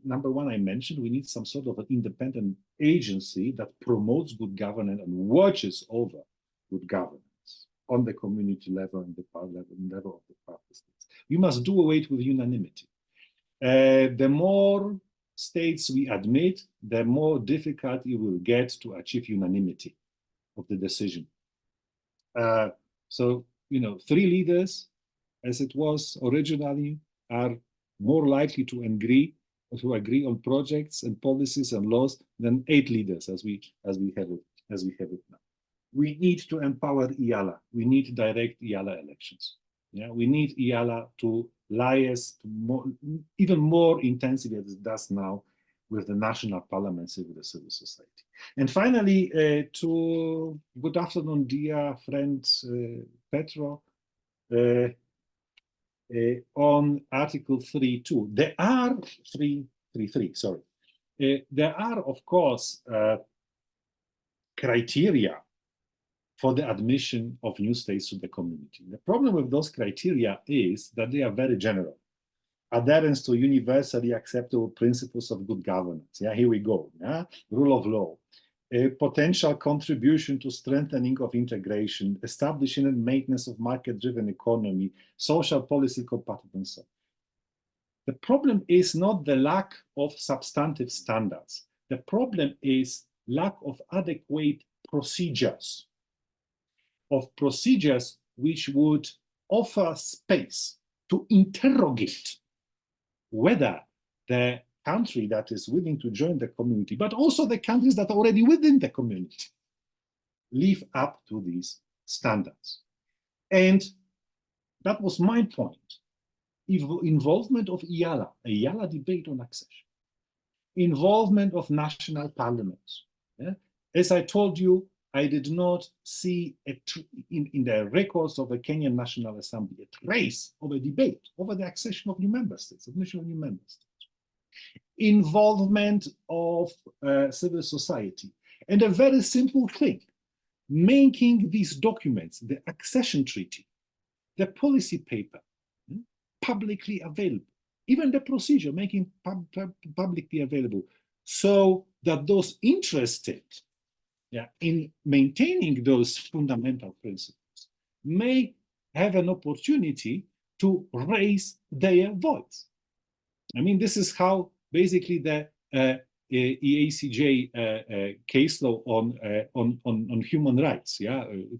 number one I mentioned, we need some sort of an independent agency that promotes good governance and watches over good governance on the community level and the level of the partner states. We must do away with unanimity. The more states we admit, the more difficult it will get to achieve unanimity of the decision. So, 3 leaders, as it was originally, are more likely to agree on projects and policies and laws than 8 leaders, as we have it now. We need to empower EALA. We need direct EALA elections. Yeah, we need EALA to liaise even more intensively as it does now with the national parliaments and with the civil society. And finally, good afternoon, dear friend Petro, on Article 3.2. There are 3.3, sorry. There are, of course, criteria for the admission of new states to the community. The problem with those criteria is that they are very general. Adherence to universally acceptable principles of good governance. Yeah, here we go. Yeah? Rule of law. A potential contribution to strengthening of integration, establishing and maintenance of market-driven economy, social policy compatibility. The problem is not the lack of substantive standards. The problem is lack of adequate procedures, which would offer space to interrogate whether the country that is willing to join the community, but also the countries that are already within the community, live up to these standards. And that was my point. Involvement of EALA, a EALA debate on accession, involvement of national parliaments. Yeah? As I told you, I did not see in the records of the Kenyan National Assembly a trace of a debate over the accession of new member states, admission of new member states. Involvement of civil society. And a very simple thing, making these documents, the accession treaty, the policy paper, publicly available, even the procedure, making publicly available, so that those interested in maintaining those fundamental principles may have an opportunity to raise their voice. I mean, this is how basically the EACJ case law on human rights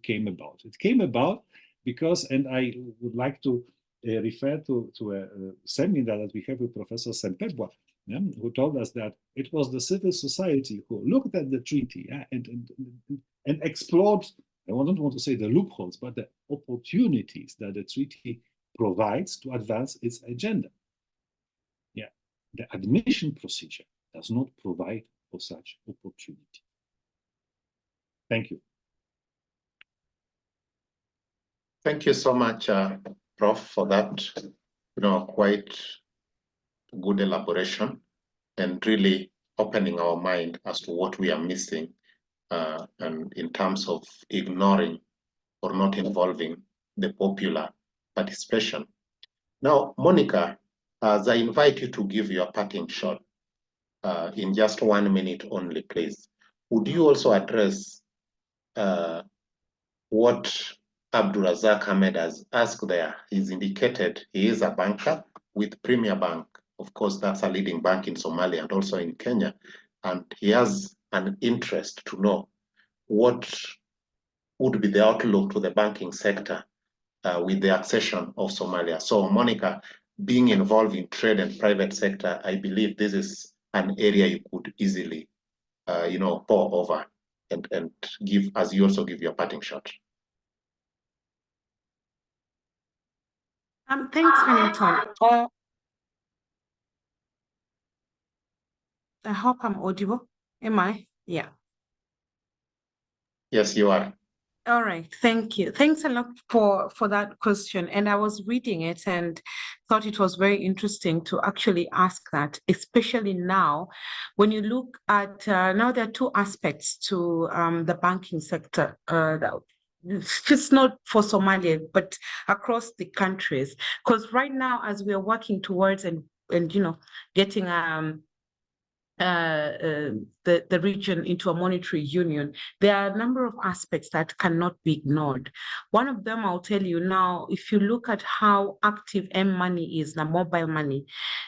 came about. It came about because, and I would like to refer to a seminar that we have with Professor Sempebwa, who told us that it was the civil society who looked at the treaty and explored, I don't want to say the loopholes, but the opportunities that the treaty provides to advance its agenda. Yeah, the admission procedure does not provide for such opportunity. Thank you. Thank you so much, Prof, for that, quite good elaboration and really opening our mind as to what we are missing and in terms of ignoring or not involving the popular participation. Now, Monica, as I invite you to give your parting shot in just 1 minute only, please, would you also address what Abdurazak Ahmed has asked there? He's indicated he is a banker with Premier Bank. Of course, that's a leading bank in Somalia and also in Kenya. And he has an interest to know what would be the outlook to the banking sector with the accession of Somalia. So, Monica, being involved in trade and private sector, I believe this is an area you could easily, pour over and give, as you also give your parting shot. Thanks, Pennington. I hope I'm audible. Am I? Yeah. Yes, you are. All right, thank you. Thanks a lot for that question. And I was reading it and thought it was very interesting to actually ask that, especially now, when you look at, now there are 2 aspects to the banking sector, just not for Somalia, but across the countries. Because right now, as we are working towards and and getting the region into a monetary union, there are a number of aspects that cannot be ignored. One of them, I'll tell you now, if you look at how active M-Money is, now mobile money,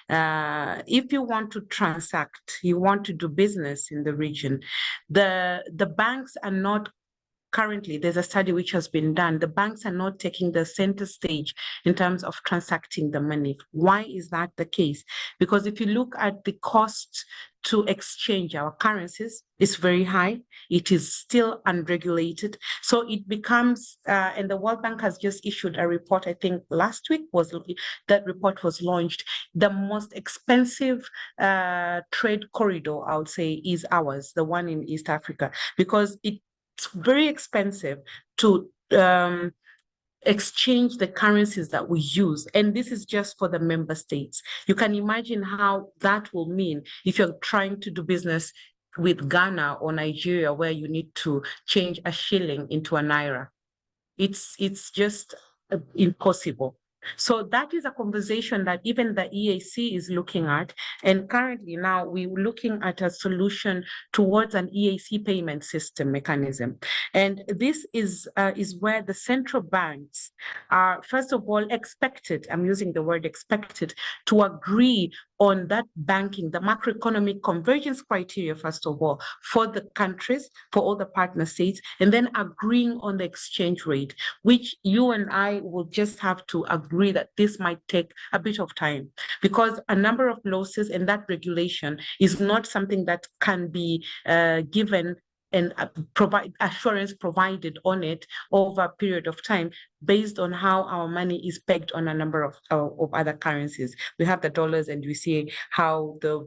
if you want to transact, you want to do business in the region, the banks are not currently, there's a study which has been done. The banks are not taking the center stage in terms of transacting the money. Why is that the case? Because if you look at the cost to exchange our currencies, it's very high. It is still unregulated. So it becomes, and the World Bank has just issued a report, I think last week that report was launched. The most expensive trade corridor, I would say, is ours, the one in East Africa, because it's very expensive to exchange the currencies that we use. And this is just for the member states. You can imagine how that will mean if you're trying to do business with Ghana or Nigeria, where you need to change a shilling into a naira. It's just impossible. So that is a conversation that even the EAC is looking at. And currently now we're looking at a solution towards an EAC payment system mechanism. And this is where the central banks are, first of all, expected, I'm using the word expected, to agree on that banking, the macroeconomic convergence criteria, first of all, for the countries, for all the partner states, and then agreeing on the exchange rate, which you and I will just have to agree that this might take a bit of time, because a number of losses and that regulation is not something that can be given and provide assurance provided on it over a period of time based on how our money is pegged on a number of other currencies. We have the dollars, and we see how the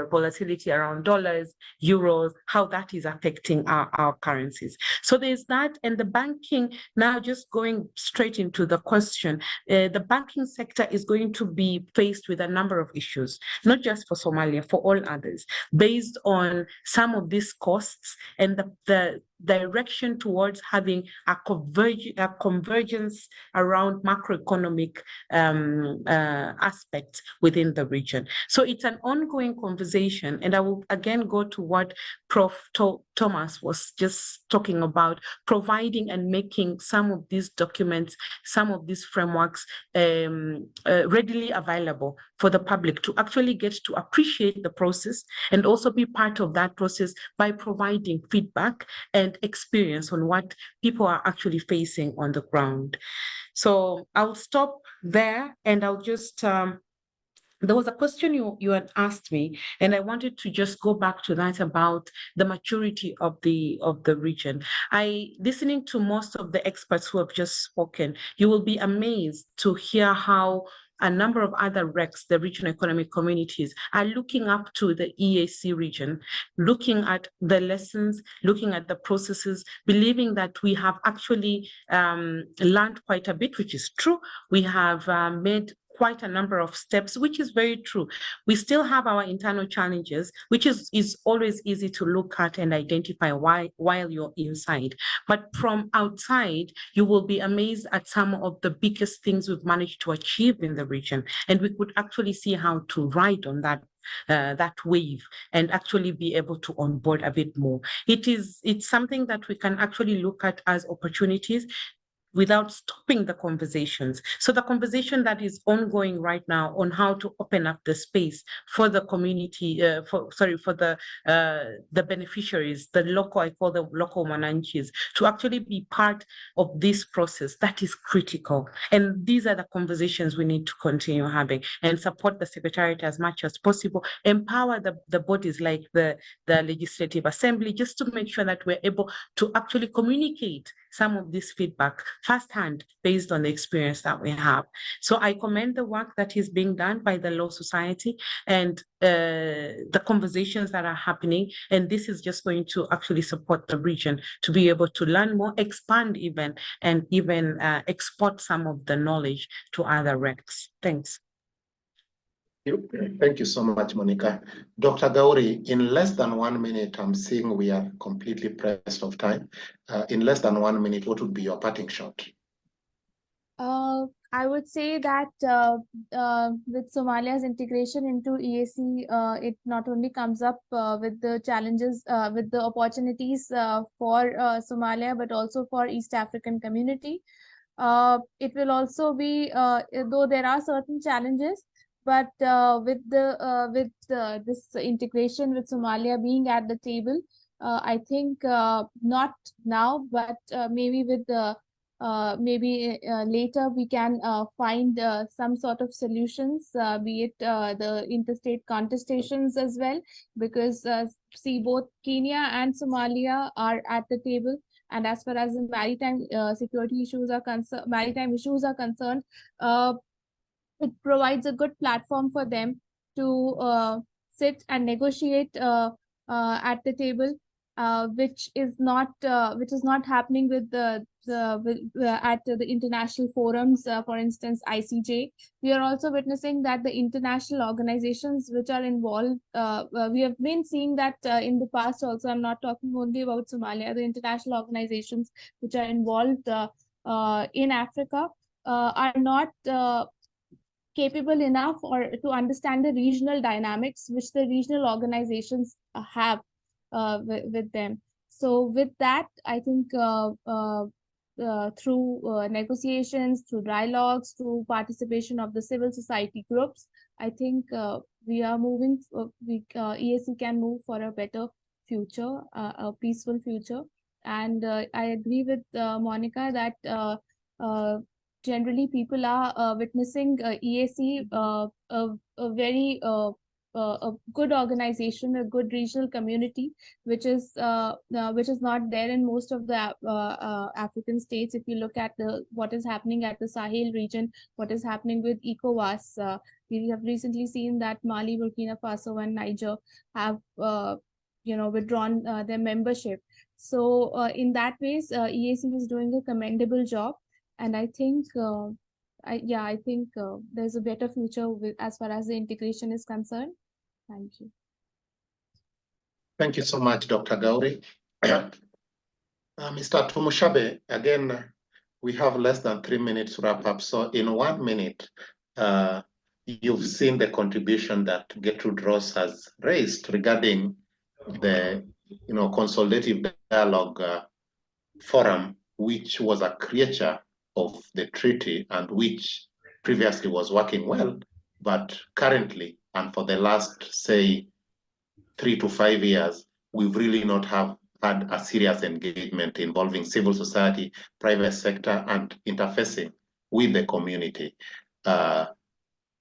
volatility around dollars, euros, how that is affecting our currencies. So there's that, and the banking, now just going straight into the question, the banking sector is going to be faced with a number of issues, not just for Somalia, for all others, based on some of these costs and the direction towards having a convergence around macroeconomic aspects within the region. So it's an ongoing conversation, and I will again go to what Prof. Thomas was just talking about, providing and making some of these documents, some of these frameworks readily available for the public to actually get to appreciate the process and also be part of that process by providing feedback and experience on what people are actually facing on the ground. So I'll stop there, and I'll just there was a question you had asked me, and I wanted to just go back to that about the maturity of the region. Listening to most of the experts who have just spoken, you will be amazed to hear how a number of other RECs, the regional economic communities, are looking up to the EAC region, looking at the lessons, looking at the processes, believing that we have actually learned quite a bit, which is true. We have made quite a number of steps, which is very true. We still have our internal challenges, which is always easy to look at and identify while you're inside. But from outside, you will be amazed at some of the biggest things we've managed to achieve in the region. And we could actually see how to ride on that wave and actually be able to onboard a bit more. It's something that we can actually look at as opportunities without stopping the conversations. So the conversation that is ongoing right now on how to open up the space for the community, for the beneficiaries, I call them local mananchis, to actually be part of this process, that is critical. And these are the conversations we need to continue having and support the Secretariat as much as possible, empower the bodies like the Legislative Assembly, just to make sure that we're able to actually communicate some of this feedback firsthand based on the experience that we have. So I commend the work that is being done by the Law Society and the conversations that are happening. And this is just going to actually support the region to be able to learn more, expand even, and even export some of the knowledge to other RECs. Thanks. Thank you so much, Monica. Dr. Gauri, in less than 1 minute, I'm seeing we are completely pressed of time. In less than 1 minute, what would be your parting shot? I would say that with Somalia's integration into EAC, it not only comes up with the challenges, with the opportunities for Somalia, but also for East African community. It will also be, though there are certain challenges, but with this integration with Somalia being at the table, I think not now, but maybe with the maybe later we can find some sort of solutions, be it the interstate contestations as well, because see, both Kenya and Somalia are at the table. And as far as the maritime security issues are concerned, it provides a good platform for them to sit and negotiate at the table, which is not happening with at the international forums. For instance, ICJ. We are also witnessing that the international organizations which are involved. We have been seeing that in the past also. I'm not talking only about Somalia. The international organizations which are involved in Africa are not capable enough or to understand the regional dynamics which the regional organizations have with them. So with that, I think through negotiations, through dialogues, through participation of the civil society groups, I think we are moving, EAC can move for a better future, a peaceful future. And I agree with Monica that generally people are witnessing EAC a very a good organization, a good regional community, which is not there in most of the African states. If you look at what is happening at the Sahel region, what is happening with ECOWAS, we have recently seen that Mali, Burkina Faso, and Niger have withdrawn their membership. So in that ways, EAC is doing a commendable job. And I think, I think there's a better future as far as the integration is concerned. Thank you. Thank you so much, Dr. Gauri. Mr. Tumushabe, again, we have less than 3 minutes to wrap up. So in 1 minute, you've seen the contribution that Gertrude Ross has raised regarding the consultative dialogue forum, which was a creature of the treaty and which previously was working well, but currently and for the last, say, 3 to 5 years, we've really not had a serious engagement involving civil society, private sector, and interfacing with the community.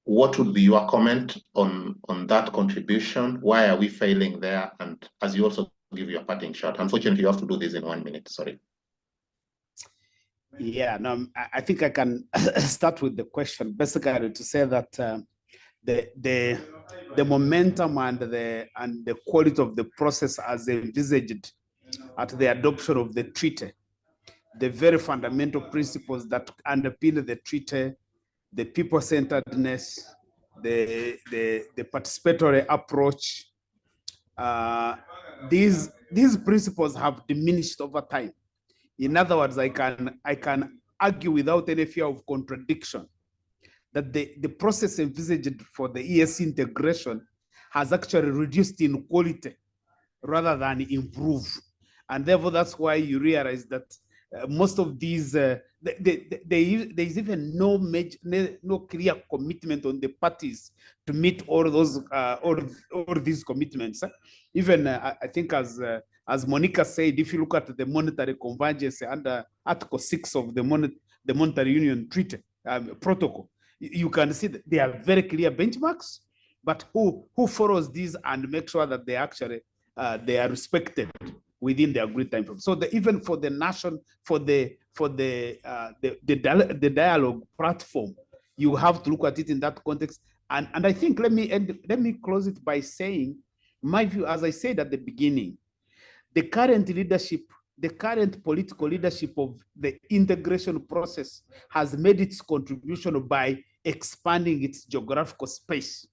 What would be your comment on that contribution? Why are we failing there? And as you also give your parting shot, unfortunately, you have to do this in 1 minute. Sorry. Yeah, no, I think I can start with the question, basically to say that the momentum and the quality of the process as envisaged at the adoption of the treaty, the very fundamental principles that underpin the treaty, the people-centeredness, the participatory approach, these principles have diminished over time. In other words, I can argue without any fear of contradiction that the process envisaged for the EAC integration has actually reduced in quality rather than improve. And therefore, that's why you realize that most of these, there is even no clear commitment on the parties to meet all those all these commitments. Even I think as Monica said, if you look at the monetary convergence under Article 6 of the Monetary Union Treaty Protocol, you can see that there are very clear benchmarks, but who follows these and make sure that they actually they are respected within the agreed time frame. So even for the nation, for the dialogue platform, you have to look at it in that context. And I think let me close it by saying, my view, as I said at the beginning, the current leadership, the current political leadership of the integration process has made its contribution by expanding its geographical space.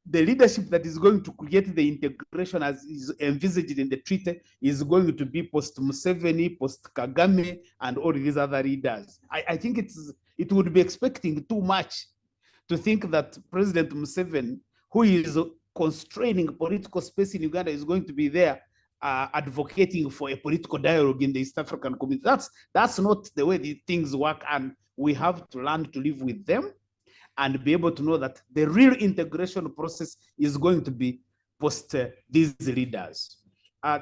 The leadership that is going to create the integration as is envisaged in the treaty is going to be post-Museveni, post-Kagame, and all these other leaders. I think it would be expecting too much to think that President Museveni, who is constraining political space in Uganda, is going to be there advocating for a political dialogue in the East African community. That's not the way the things work, and we have to learn to live with them and be able to know that the real integration process is going to be post these leaders.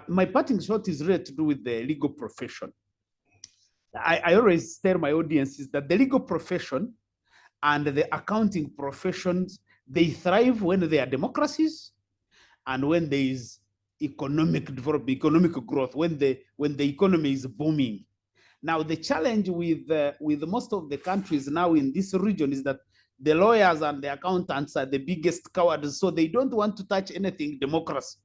My parting shot is really to do with the legal profession. I always tell my audiences that the legal profession and the accounting professions, they thrive when they are democracies and when there is economic development, economic growth, when the economy is booming. Now, the challenge with most of the countries now in this region is that the lawyers and the accountants are the biggest cowards, so they don't want to touch anything democracy.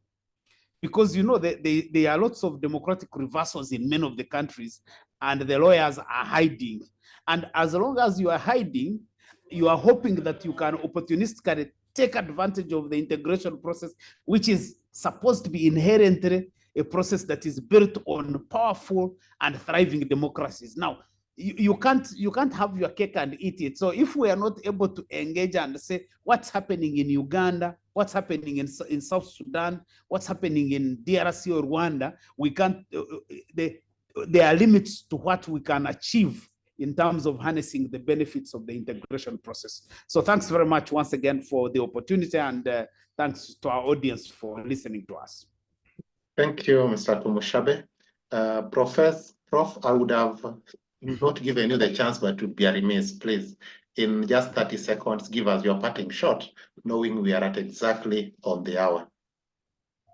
Because there are lots of democratic reversals in many of the countries, and the lawyers are hiding. And as long as you are hiding, you are hoping that you can opportunistically take advantage of the integration process, which is supposed to be inherently a process that is built on powerful and thriving democracies. Now, you can't have your cake and eat it. So if we are not able to engage and say what's happening in Uganda, what's happening in South Sudan, what's happening in DRC or Rwanda, we can't. There are limits to what we can achieve in terms of harnessing the benefits of the integration process. So thanks very much once again for the opportunity, and thanks to our audience for listening to us. Thank you, Mr. Tumushabe. Prof, I would have not given you the chance, but to be remiss, please, in just 30 seconds, give us your parting shot, knowing we are at exactly on the hour.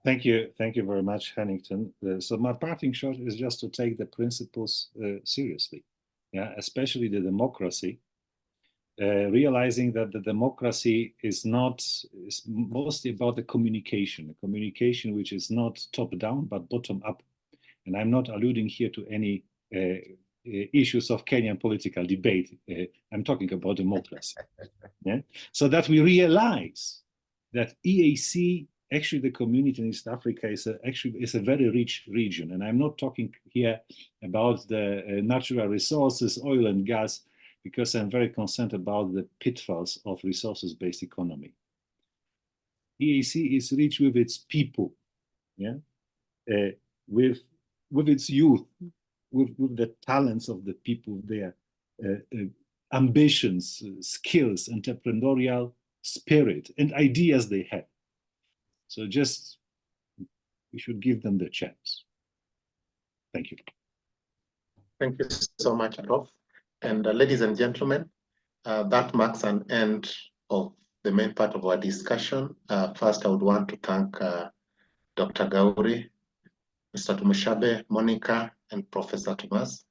Thank you very much, Hannington. So my parting shot is just to take the principles seriously, especially the democracy, realizing that the democracy is mostly about the communication which is not top down but bottom up. And I'm not alluding here to any issues of Kenyan political debate. I'm talking about democracy. So that we realize that EAC, actually the community in East Africa is a very rich region. And I'm not talking here about the natural resources, oil and gas, because I'm very concerned about the pitfalls of resources-based economy. EAC is rich with its people, with its youth, with the talents of the people there, ambitions, skills, entrepreneurial spirit, and ideas they have. So we should give them the chance. Thank you. Thank you so much, Prof. And ladies and gentlemen, that marks an end of the main part of our discussion. First, I would want to thank Dr. Gauri, Mr. Tumushabe, Monica, and Professor Thomas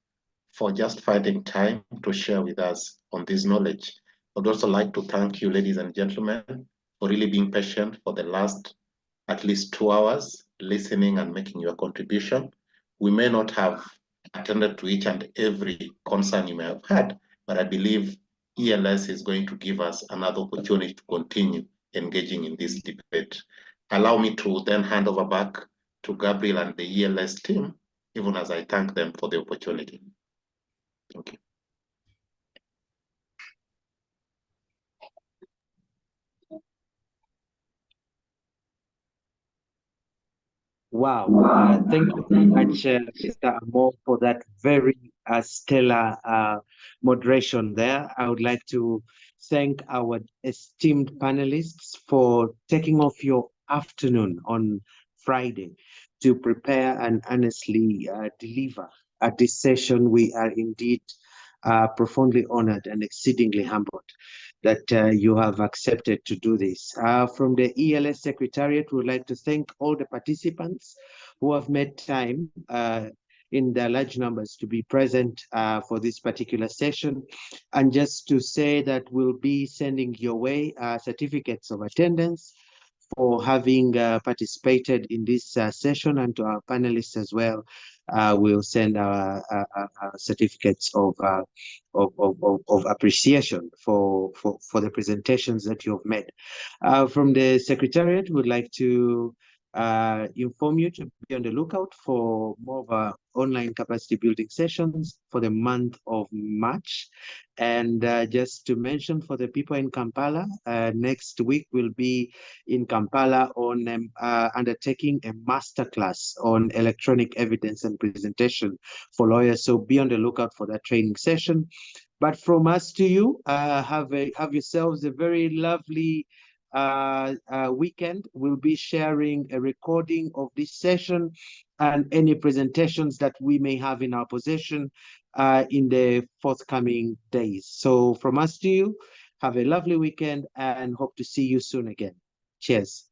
for just finding time to share with us on this knowledge. I'd also like to thank you, ladies and gentlemen, for really being patient for the last at least 2 hours, listening and making your contribution. We may not have attended to each and every concern you may have had, but I believe ELS is going to give us another opportunity to continue engaging in this debate. Allow me to then hand over back to Gabriel and the ELS team, even as I thank them for the opportunity. Thank you. Wow, thank you very much, Mr. Amo, for that very stellar moderation there. I would like to thank our esteemed panelists for taking off your afternoon on Friday to prepare and honestly deliver at this session. We are indeed profoundly honored and exceedingly humbled that you have accepted to do this. From the ELS Secretariat, we would like to thank all the participants who have made time in their large numbers to be present for this particular session. And just to say that we'll be sending your way certificates of attendance for having participated in this session, and to our panelists as well. We'll send our certificates of appreciation for the presentations that you've made. From the Secretariat, we'd like to inform you to be on the lookout for more of our online capacity building sessions for the month of March. And just to mention for the people in Kampala, next week we'll be in Kampala on undertaking a masterclass on electronic evidence and presentation for lawyers. So be on the lookout for that training session. But from us to you, have yourselves a very lovely weekend. We'll be sharing a recording of this session and any presentations that we may have in our possession in the forthcoming days. So from us to you, have a lovely weekend and hope to see you soon again. Cheers.